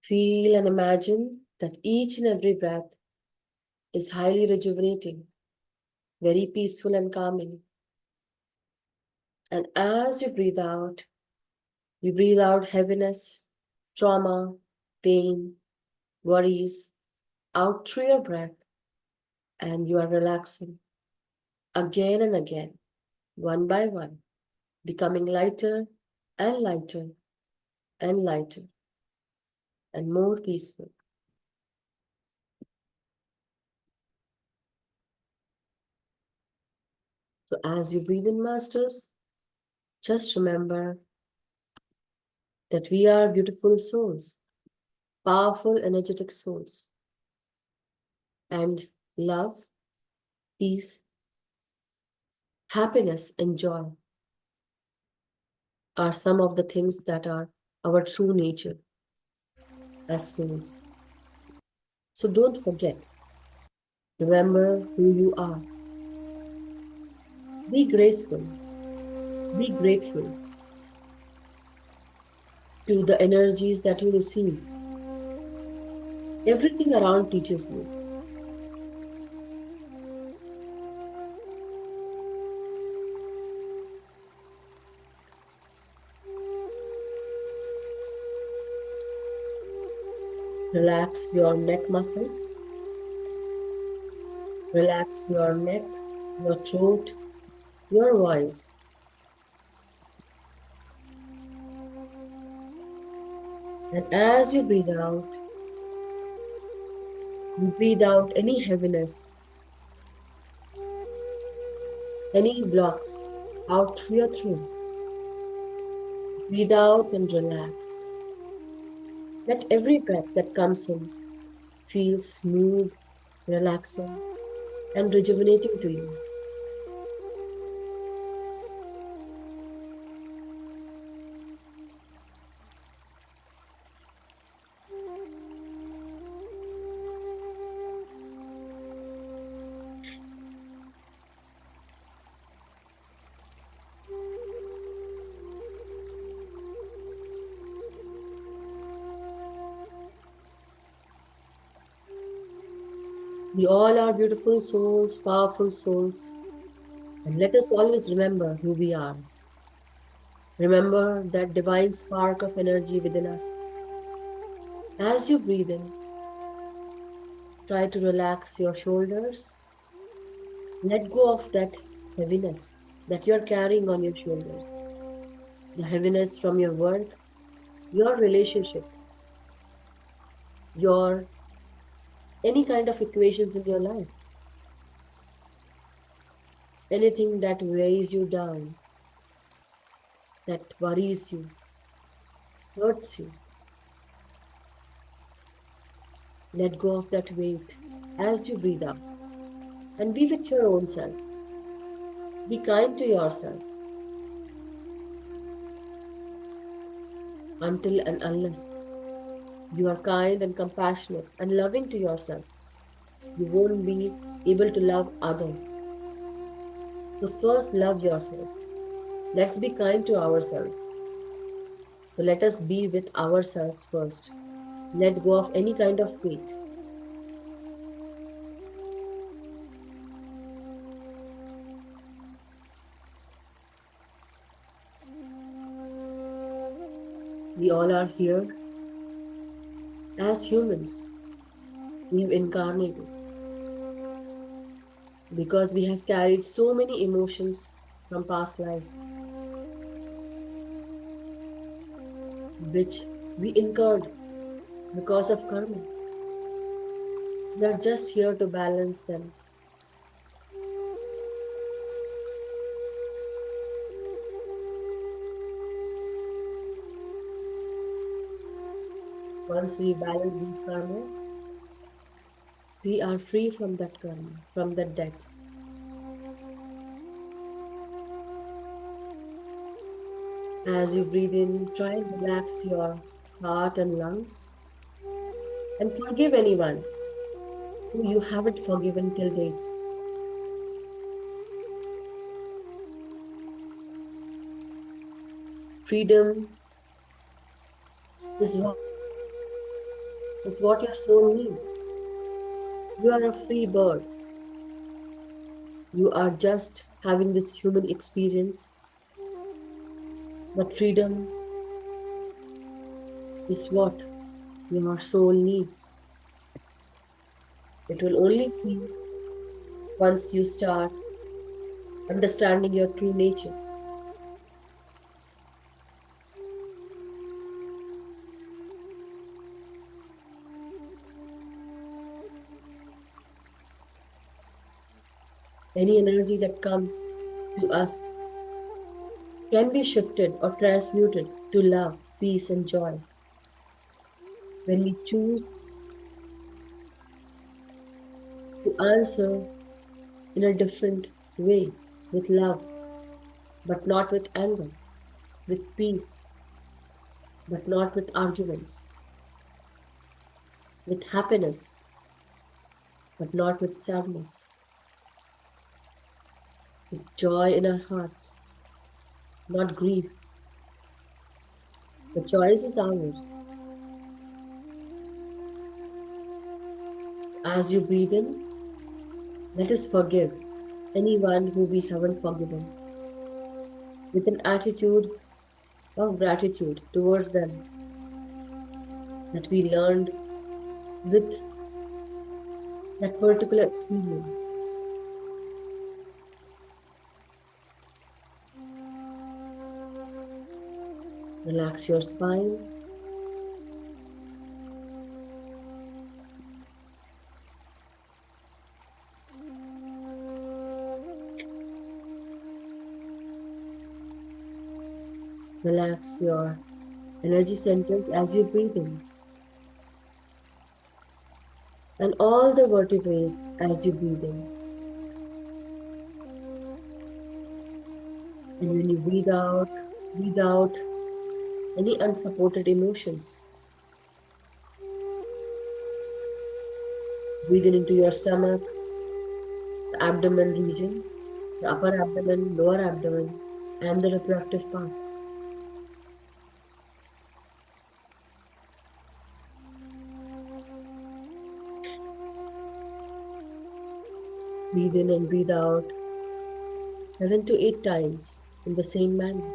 feel and imagine that each and every breath is highly rejuvenating, very peaceful and calming. And as you breathe out heaviness, trauma, pain, worries out through your breath, and you are relaxing again and again, one by one, becoming lighter and lighter and lighter and more peaceful. So as you breathe in, masters, just remember that we are beautiful souls, powerful, energetic souls, and love, peace, happiness, and joy are some of the things that are our true nature as souls. So don't forget, remember who you are. Be graceful, be grateful to the energies that you receive. Everything around teaches you. Relax your neck muscles, relax your neck, your throat, your voice. And as you breathe out any heaviness, any blocks out through your throat. Breathe out and relax. Let every breath that comes in feel smooth, relaxing, and rejuvenating to you. We all are beautiful souls, powerful souls, and let us always remember who we are. Remember that divine spark of energy within us. As you breathe in, try to relax your shoulders. Let go of that heaviness that you're carrying on your shoulders. The heaviness from your work, your relationships, your any kind of equations in your life. Anything that weighs you down, that worries you, hurts you. Let go of that weight as you breathe out and be with your own self. Be kind to yourself until and unless you are kind and compassionate and loving to yourself. You won't be able to love others. So first love yourself. Let's be kind to ourselves. So let us be with ourselves first. Let go of any kind of weight. We all are here as humans. We have incarnated because we have carried so many emotions from past lives, which we incurred because of karma. We are just here to balance them. Once we balance these karmas, we are free from that karma, from that debt. As you breathe in, try and relax your heart and lungs and forgive anyone who you haven't forgiven till date. Freedom is what your soul needs. You are a free bird. You are just having this human experience, but freedom is what your soul needs. It will only feel once you start understanding your true nature. Any energy that comes to us can be shifted or transmuted to love, peace, and joy when we choose to answer in a different way with love, but not with anger, with peace, but not with arguments, with happiness, but not with sadness, with joy in our hearts, not grief. The choice is ours. As you breathe in, let us forgive anyone who we haven't forgiven with an attitude of gratitude towards them that we learned with that particular experience. Relax your spine. Relax your energy centers as you breathe in, and all the vertebrae as you breathe in. And when you breathe out any unsupported emotions. Breathe in into your stomach, the abdomen region, the upper abdomen, lower abdomen, and the reproductive part. Breathe in and breathe out 7 to 8 times in the same manner.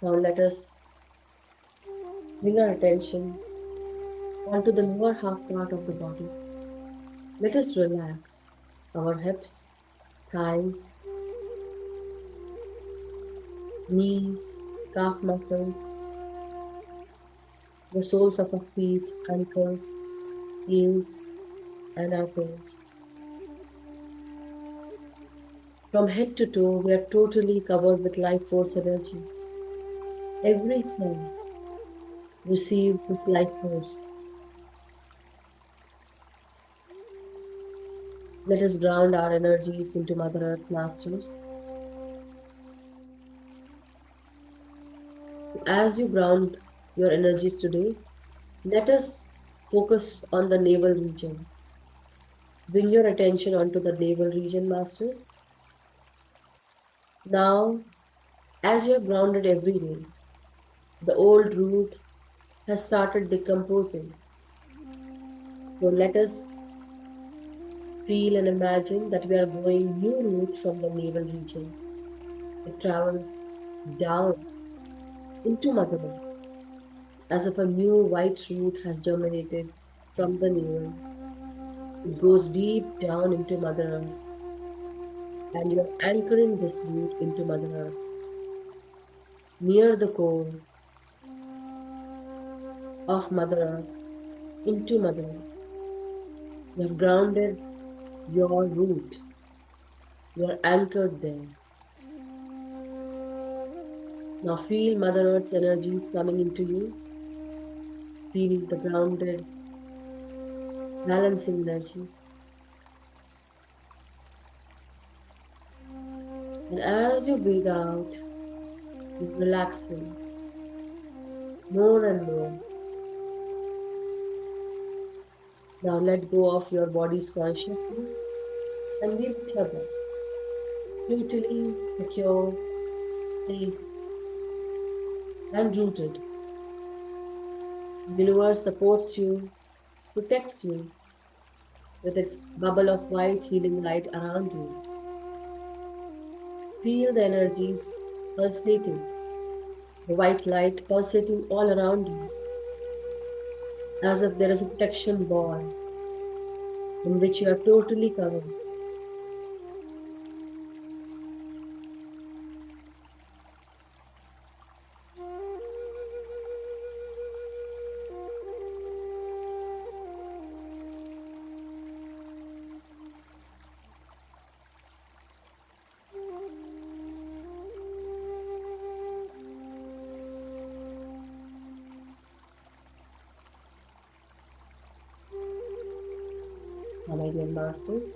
Now let us bring our attention onto the lower half part of the body. Let us relax our hips, thighs, knees, calf muscles, the soles of our feet, ankles, heels, and our toes. From head to toe, we are totally covered with life force energy. Every cell receives this life force. Let us ground our energies into Mother Earth Masters. As you ground your energies today, let us focus on the navel region. Bring your attention onto the navel region, Masters. Now, as you have grounded every day, the old root has started decomposing. So let us feel and imagine that we are growing new root from the navel region. It travels down into Mother Earth as if a new white root has germinated from the navel. It goes deep down into Mother Earth, and you are anchoring this root into Mother Earth, near the core of Mother Earth, into Mother Earth. You have grounded your root. You're anchored there. Now feel Mother Earth's energies coming into you. Feel the grounded, balancing energies. And as you breathe out, you're relaxing more and more. Now let go of your body's consciousness and be with your breath. Totally secure, safe, and rooted. The universe supports you, protects you with its bubble of white healing light around you. Feel the energies pulsating, the white light pulsating all around you, as if there is a protection ball in which you are totally covered. Now, my dear masters,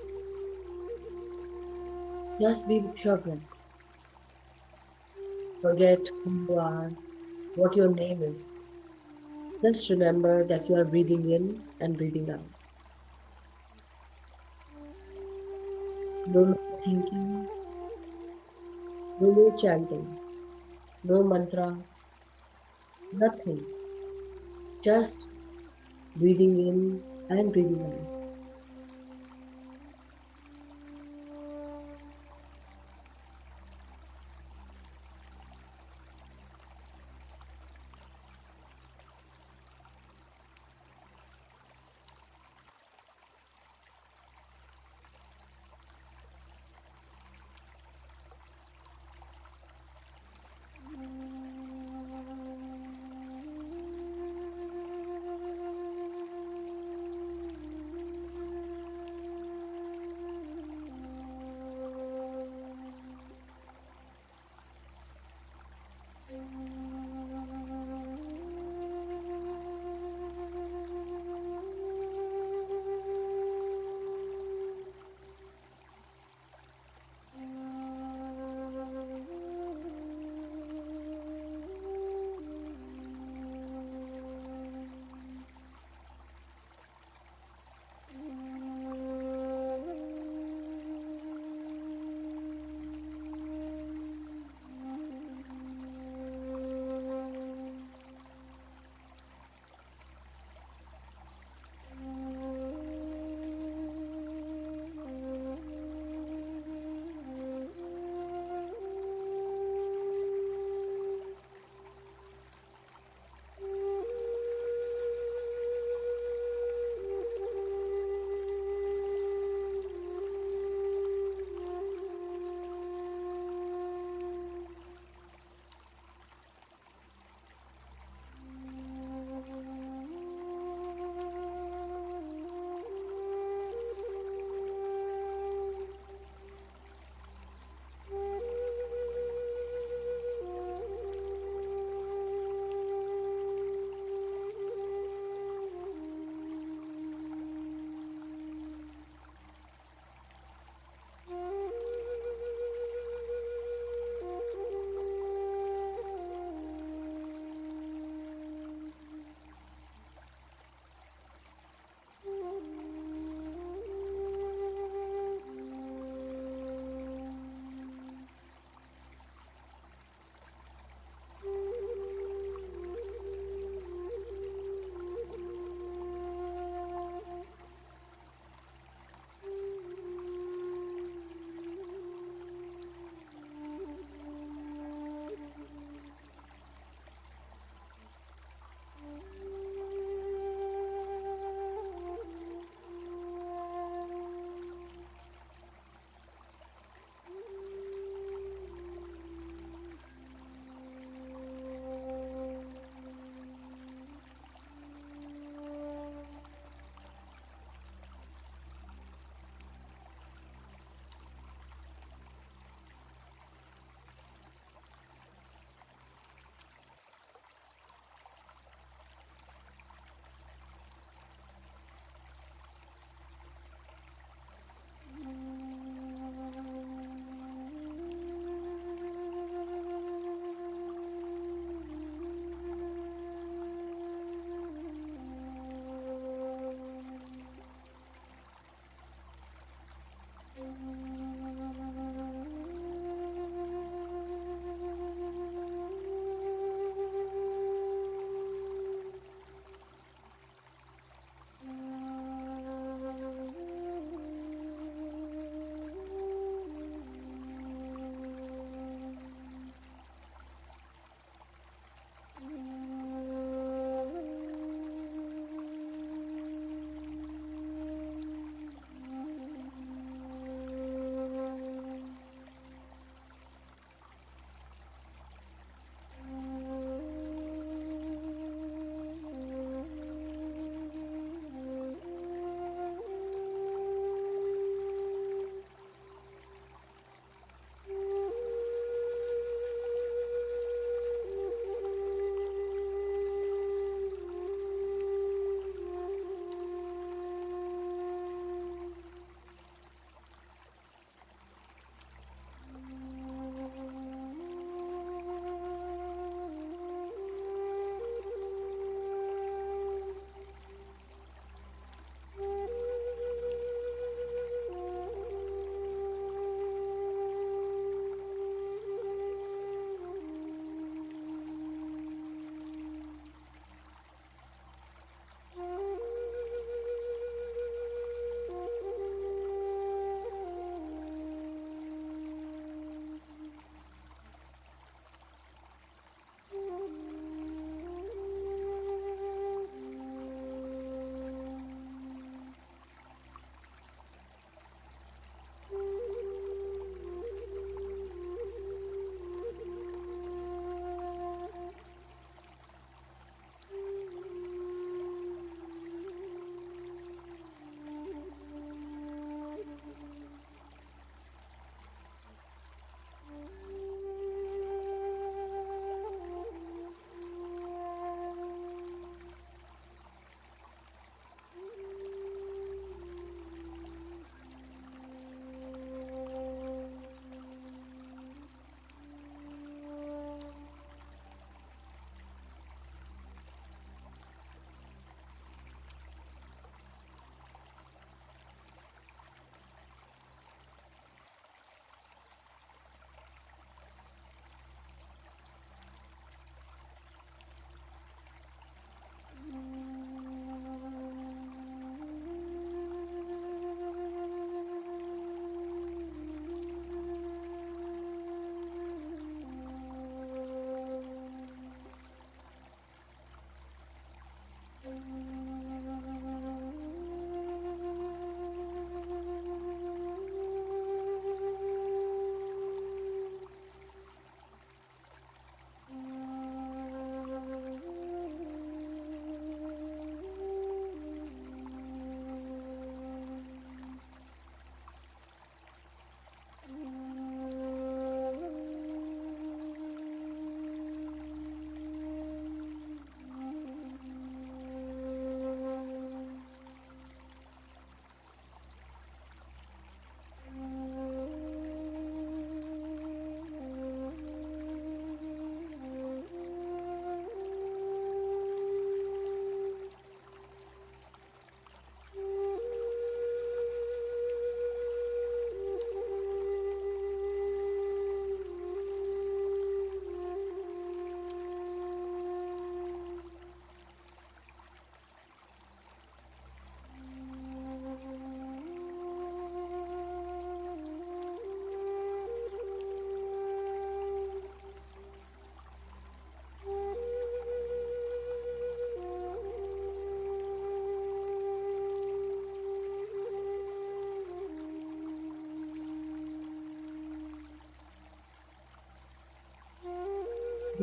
just be with your breath. Forget who you are, what your name is. Just remember that you are breathing in and breathing out. No more thinking, no more chanting, no mantra, nothing. Just breathing in and breathing out.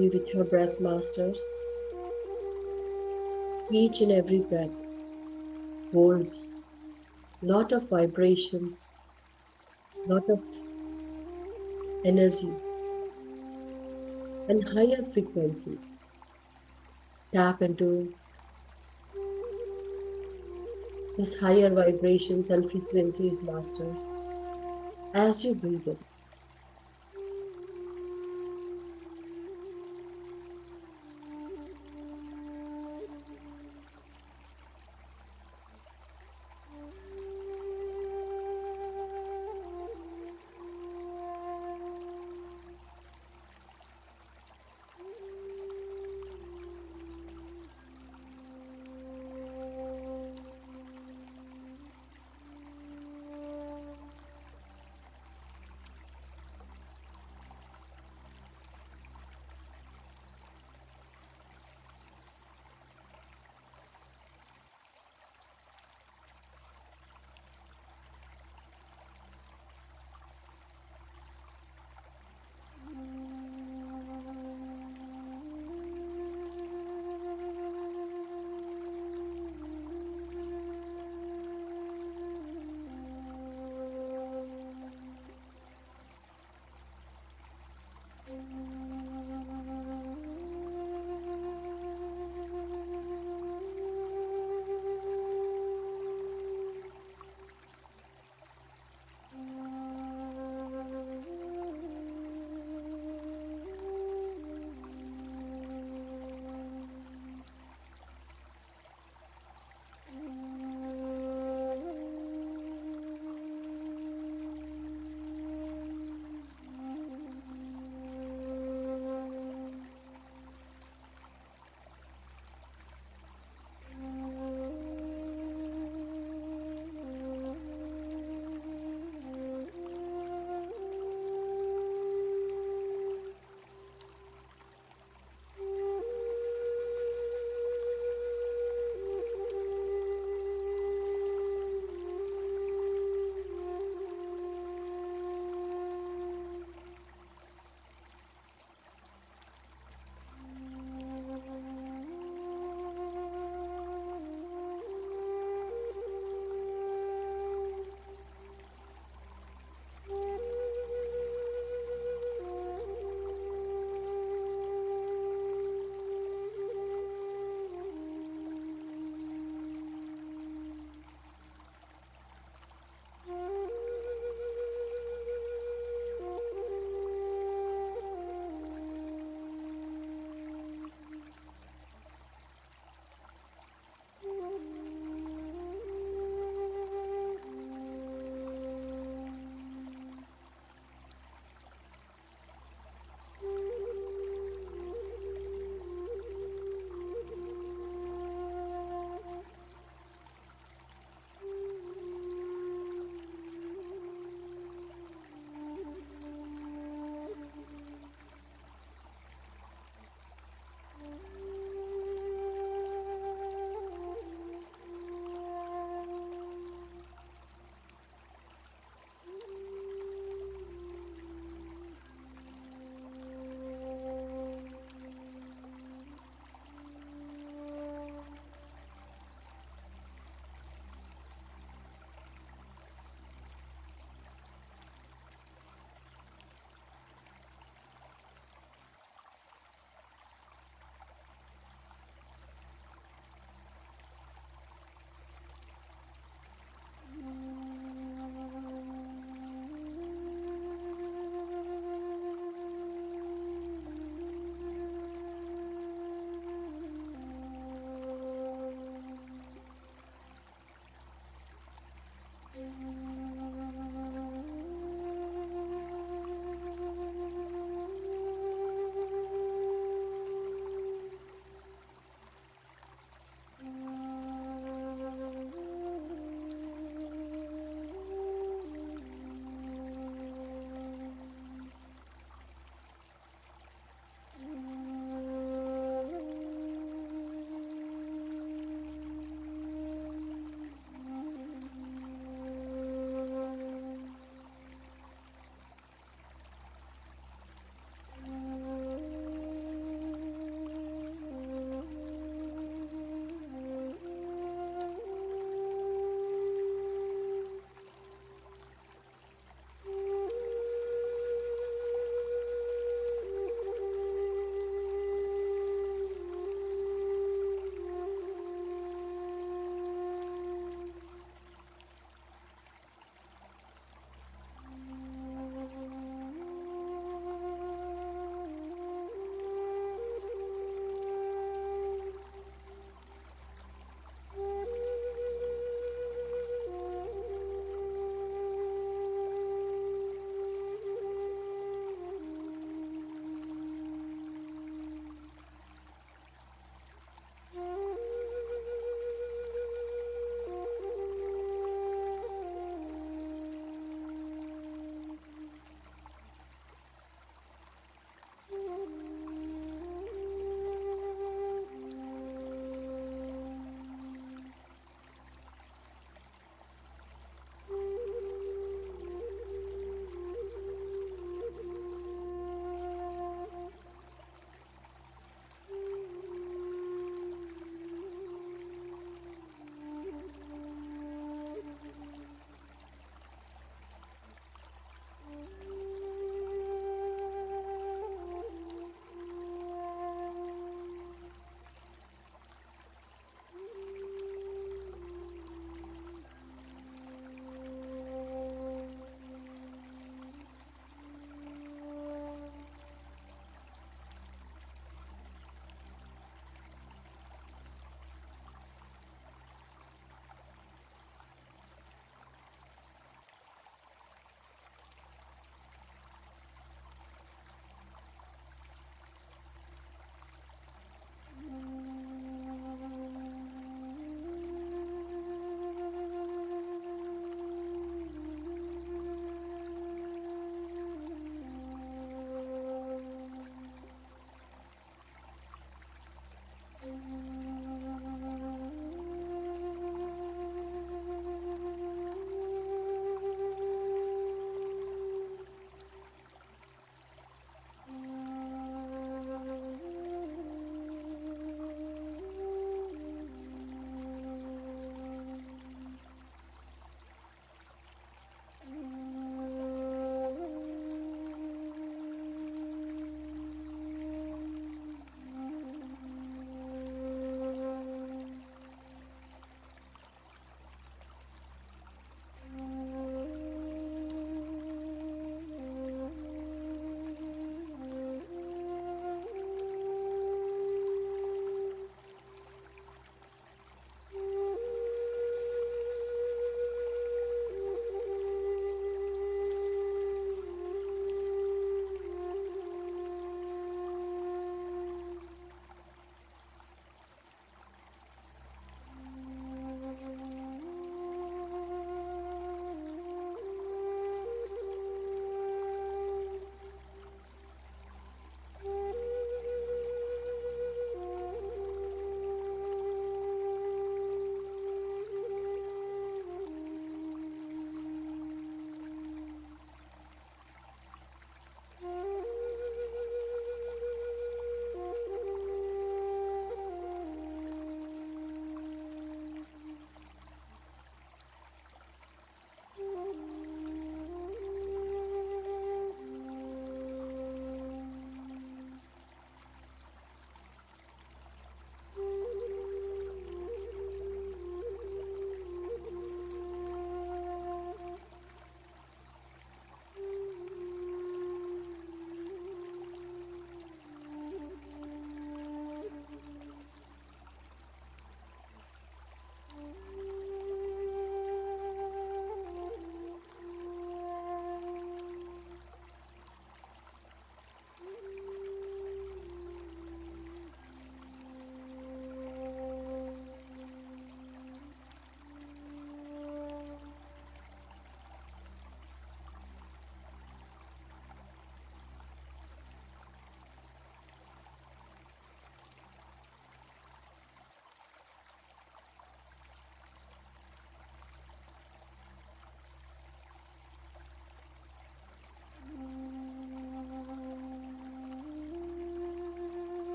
Be with your breath, masters. Each and every breath holds lot of vibrations, lot of energy, and higher frequencies. Tap into these higher vibrations and frequencies, masters, as you breathe in.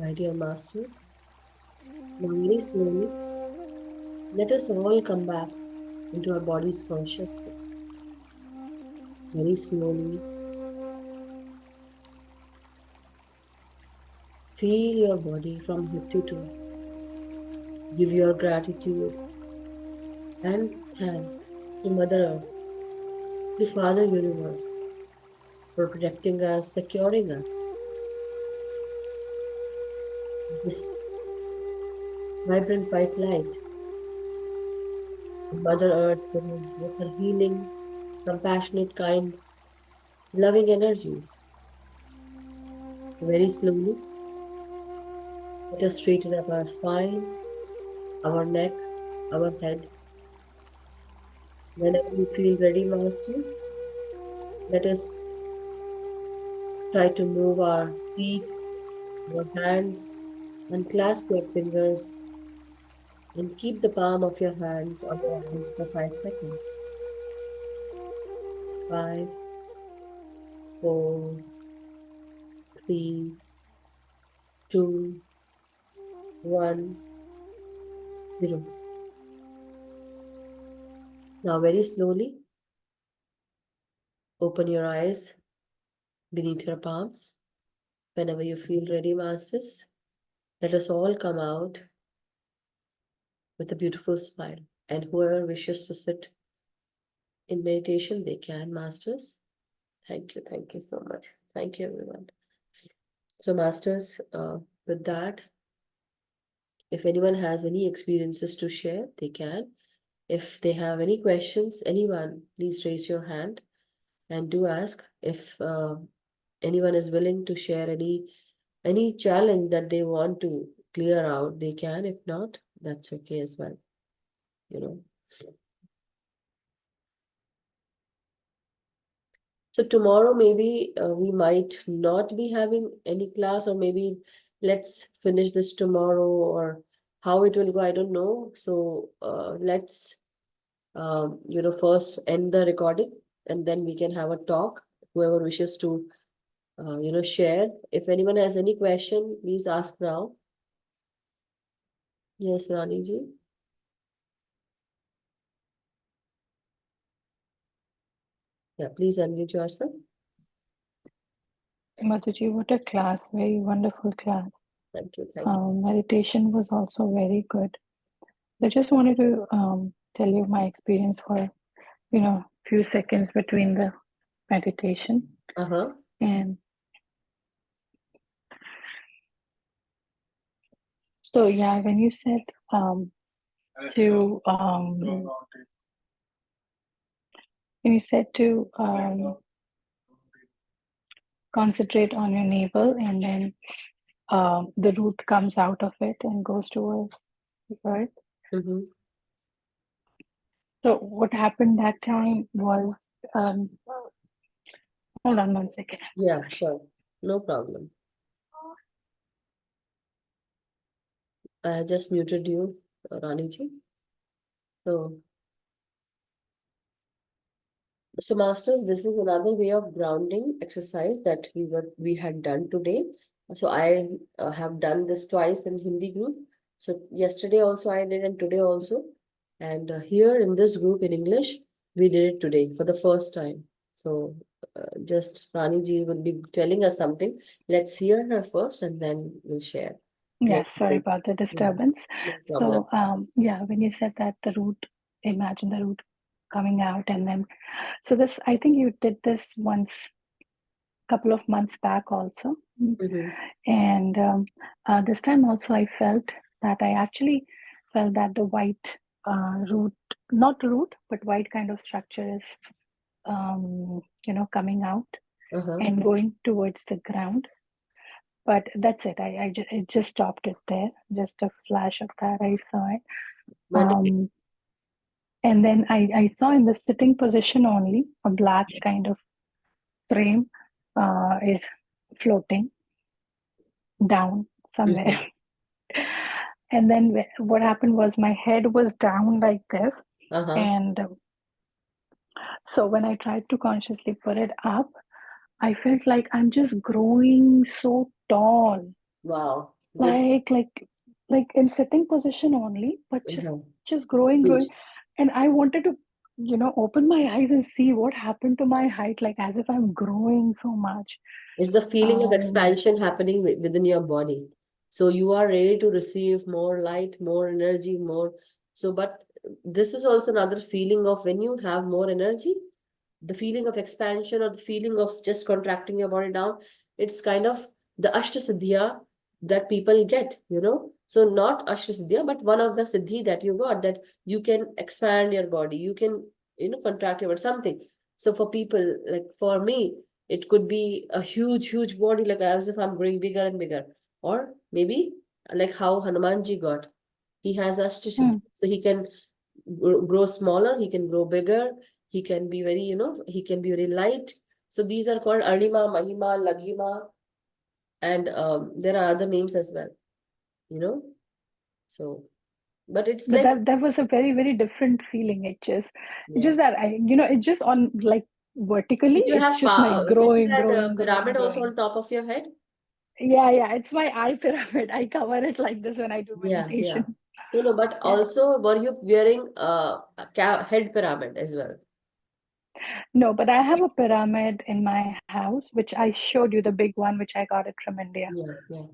My dear masters, now very slowly, let us all come back into our body's consciousness. Very slowly, feel your body from head to toe. Give your gratitude and thanks to Mother Earth, to Father Universe, for protecting us, securing us. This vibrant white light, Mother Earth with her healing, compassionate, kind, loving energies. Very slowly, let us straighten up our spine, our neck, our head. Whenever you feel ready, masters, let us try to move our feet, our hands, and clasp your fingers and keep the palm of your hands on your eyes for 5 seconds. 5, 4, 3, 2, 1, 0. Now, very slowly, open your eyes beneath your palms. Whenever you feel ready, masters, let us all come out with a beautiful smile. And whoever wishes to sit in meditation, they can, masters. Thank you so much. Thank you, everyone. So, masters, with that, if anyone has any experiences to share, they can. If they have any questions, anyone, please raise your hand and do ask. If anyone is willing to share any challenge that they want to clear out, they can. If not, that's okay as well. You know. So tomorrow maybe we might not be having any class, or maybe let's finish this tomorrow, or how it will go, I don't know. So let's first end the recording and then we can have a talk. Whoever wishes to share. If anyone has any question, please ask now. Yes, Rani ji. Yeah, please unmute yourself. Madhuji, what a class, very wonderful class. Thank you. Meditation was also very good. I just wanted to tell you my experience for, few seconds between the meditation. And so, yeah, when you said to concentrate on your navel, and then the root comes out of it and goes towards the earth. So what happened that time was, hold on 1 second. Yeah, sure. No problem. I just muted you, Rani ji. So masters, this is another way of grounding exercise that we had done today. So I have done this twice in Hindi group. So yesterday also I did, and today also. And here in this group in English, we did it today for the first time. So just Rani ji will be telling us something. Let's hear her first and then we'll share. Yes, sorry about the disturbance. Yeah, no problem. So when you said that the root, imagine the root coming out, and then, so this, I think you did this once, couple of months back also. And this time also I felt that the white root, not root, but white kind of structure is, coming out and going towards the ground. But that's it. It just stopped it there. Just a flash of that. I saw it. And then I saw in the sitting position only a black kind of frame is floating down somewhere. And then what happened was my head was down like this. And so when I tried to consciously put it up, I felt like I'm just growing so tall. Wow. Good. like in sitting position only, but Uh-huh. just growing, Huge. and I wanted to, open my eyes and see what happened to my height, like as if I'm growing so much. It's the feeling of Um, expansion happening within your body. So you are ready to receive more light, more energy, more. So, but this is also another feeling of when you have more energy, the feeling of expansion or the feeling of just contracting your body down, it's kind of the Ashtasiddhya that people get. So not Ashtasiddhya, but one of the Siddhi that you got, that you can expand your body, you can, contract your body, something. So for people, like for me, it could be a huge, huge body, like as if I'm growing bigger and bigger. Or maybe like how Hanumanji got. He has Ashtasiddhya. mm. So he can grow smaller, he can grow bigger, he can be very, he can be very light. So these are called Arnima, Mahima, Laghima, and there are other names as well, you know. So, but it's But like, that was a very, very different feeling. It's yeah. just that it's just on like vertically, Did you it's have, just my did you growing, had a growing, growing, pyramid also growing. on top of your head? Yeah, it's my eye pyramid. I cover it like this when I do Yeah, yeah. meditation. No, but Yeah. also were you wearing a head pyramid as well? No, but I have a pyramid in my house, which I showed you, the big one, which I got it from India. Yeah, yeah.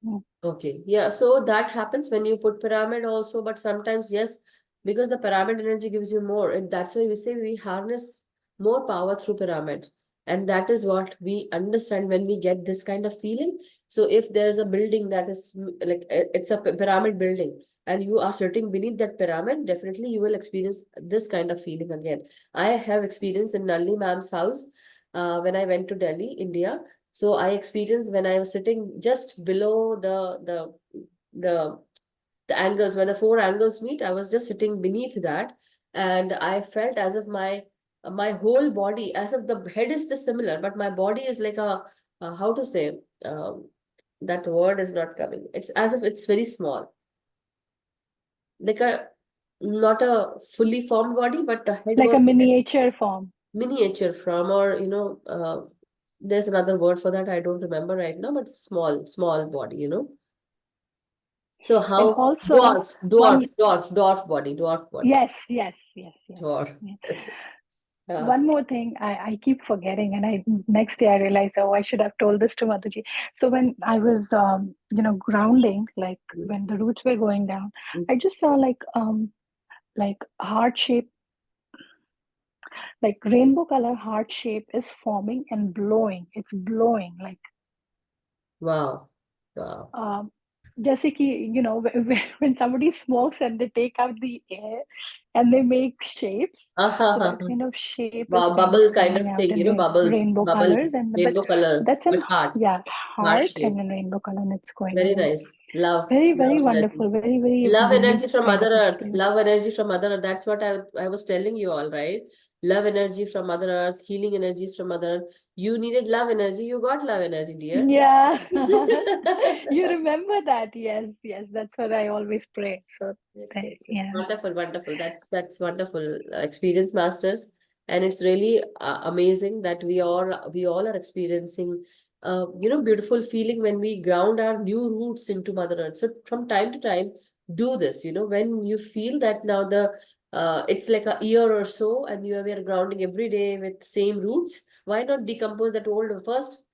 Mm. Okay, yeah, so that happens when you put pyramid also, but sometimes, yes, because the pyramid energy gives you more, and that's why we say we harness more power through pyramid. And that is what we understand when we get this kind of feeling. So if there's a building that is like it's a pyramid building, and you are sitting beneath that pyramid, definitely you will experience this kind of feeling again. I have experienced in Nalini ma'am's house when I went to Delhi, India. So I experienced when I was sitting just below the the angles, where the four angles meet. I was just sitting beneath that, and I felt as if my whole body, as if the head is still similar, but my body is like how to say, that word is not coming. It's as if it's very small, like a not a fully formed body, but the head Like was a like a miniature form. miniature from, or there's another word for that, I don't remember right now, but small body. So And how also one, dwarf body, yes. dwarf. Yeah. Yeah. One more thing, I keep forgetting, and I next day I realized, oh, I should have told this to Madhuji. So when I was, grounding, like Mm, when the roots were going down, mm. I just saw like heart shape, like rainbow color heart shape is forming and blowing. It's blowing like Wow. Wow. um, जैसे कि when somebody smokes and they take out the air and they make shapes, so that Uh-huh. kind of shape is Wow, kind of bubble kind coming of out thing, in rainbow bubble, colors, and but rainbow color, that's but an heart heart and shape. then rainbow color, and it's going Very away. nice. Love, Very, love very energy. wonderful, very, very Love unique energy from kind of Mother Earth. experience. Love energy from Mother Earth. That's what I was telling you all, right? Love energy from Mother Earth, healing energies from Mother Earth. You needed love energy, you got love energy, dear. Yeah. You remember that? Yes, that's what I always pray. So Yes. yeah. Wonderful, wonderful. That's wonderful experience, masters, and it's really amazing that we all are experiencing, beautiful feeling when we ground our new roots into Mother Earth. So from time to time, do this. When you feel that now it's like a year or so, and we are grounding every day with same roots. Why not decompose that old first?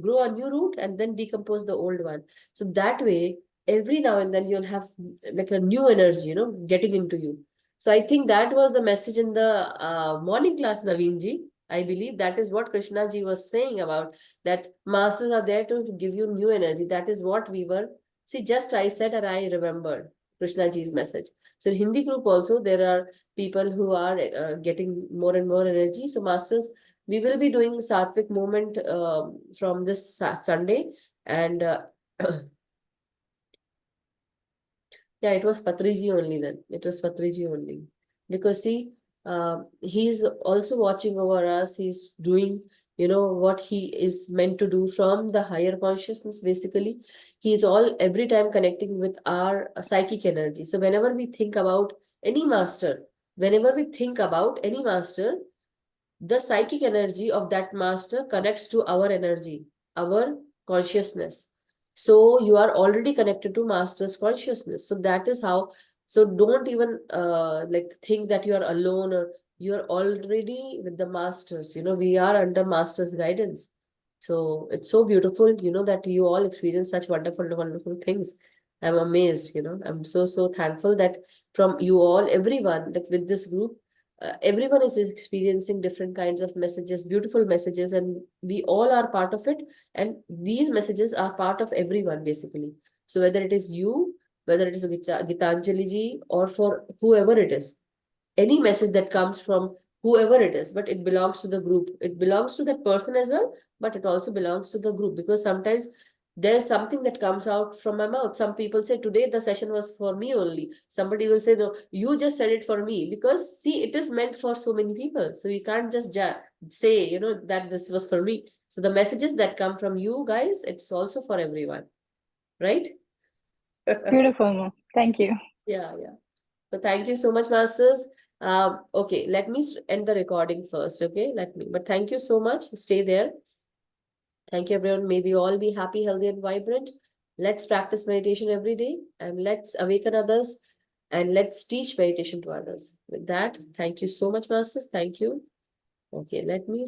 Grow a new root and then decompose the old one. So that way, every now and then you'll have like a new energy, getting into you. So I think that was the message in the morning class, Naveenji. I believe that is what Krishna ji was saying about, that masters are there to give you new energy. That is what we were. See, just I said and I remembered Krishna ji's message. So in Hindi group also, there are people who are getting more and more energy. So masters, we will be doing Sattvic movement from this Sunday. And yeah, it was Patriji only then. It was Patriji only. Because see, he's also watching over us. He's doing, what he is meant to do from the higher consciousness, basically. He's every time connecting with our psychic energy. So whenever we think about any master, whenever we think about any master, the psychic energy of that master connects to our energy, our consciousness. So you are already connected to master's consciousness. So that is how, so don't even like think that you are alone, or you're already with the masters. We are under master's guidance. So it's so beautiful, that you all experience such wonderful, wonderful things. I'm amazed, I'm so thankful that from you all, everyone, that with this group, everyone is experiencing different kinds of messages, beautiful messages, and we all are part of it. And these messages are part of everyone, basically. So whether it is you, whether it is Gitanjali ji, or for whoever it is, any message that comes from whoever it is, but it belongs to the group. It belongs to that person as well, but it also belongs to the group, because sometimes there's something that comes out from my mouth. Some people say, today the session was for me only. Somebody will say, no, you just said it for me, because see, it is meant for so many people. So you can't just say, that this was for me. So the messages that come from you guys, it's also for everyone, right? Beautiful, Mom. Thank you. Yeah. So thank you so much, masters. Okay, let me end the recording first. Okay, but thank you so much. Stay there. Thank you, everyone. May we all be happy, healthy, and vibrant. Let's practice meditation every day, and let's awaken others, and let's teach meditation to others. With that, thank you so much, masters. Thank you. Okay, let me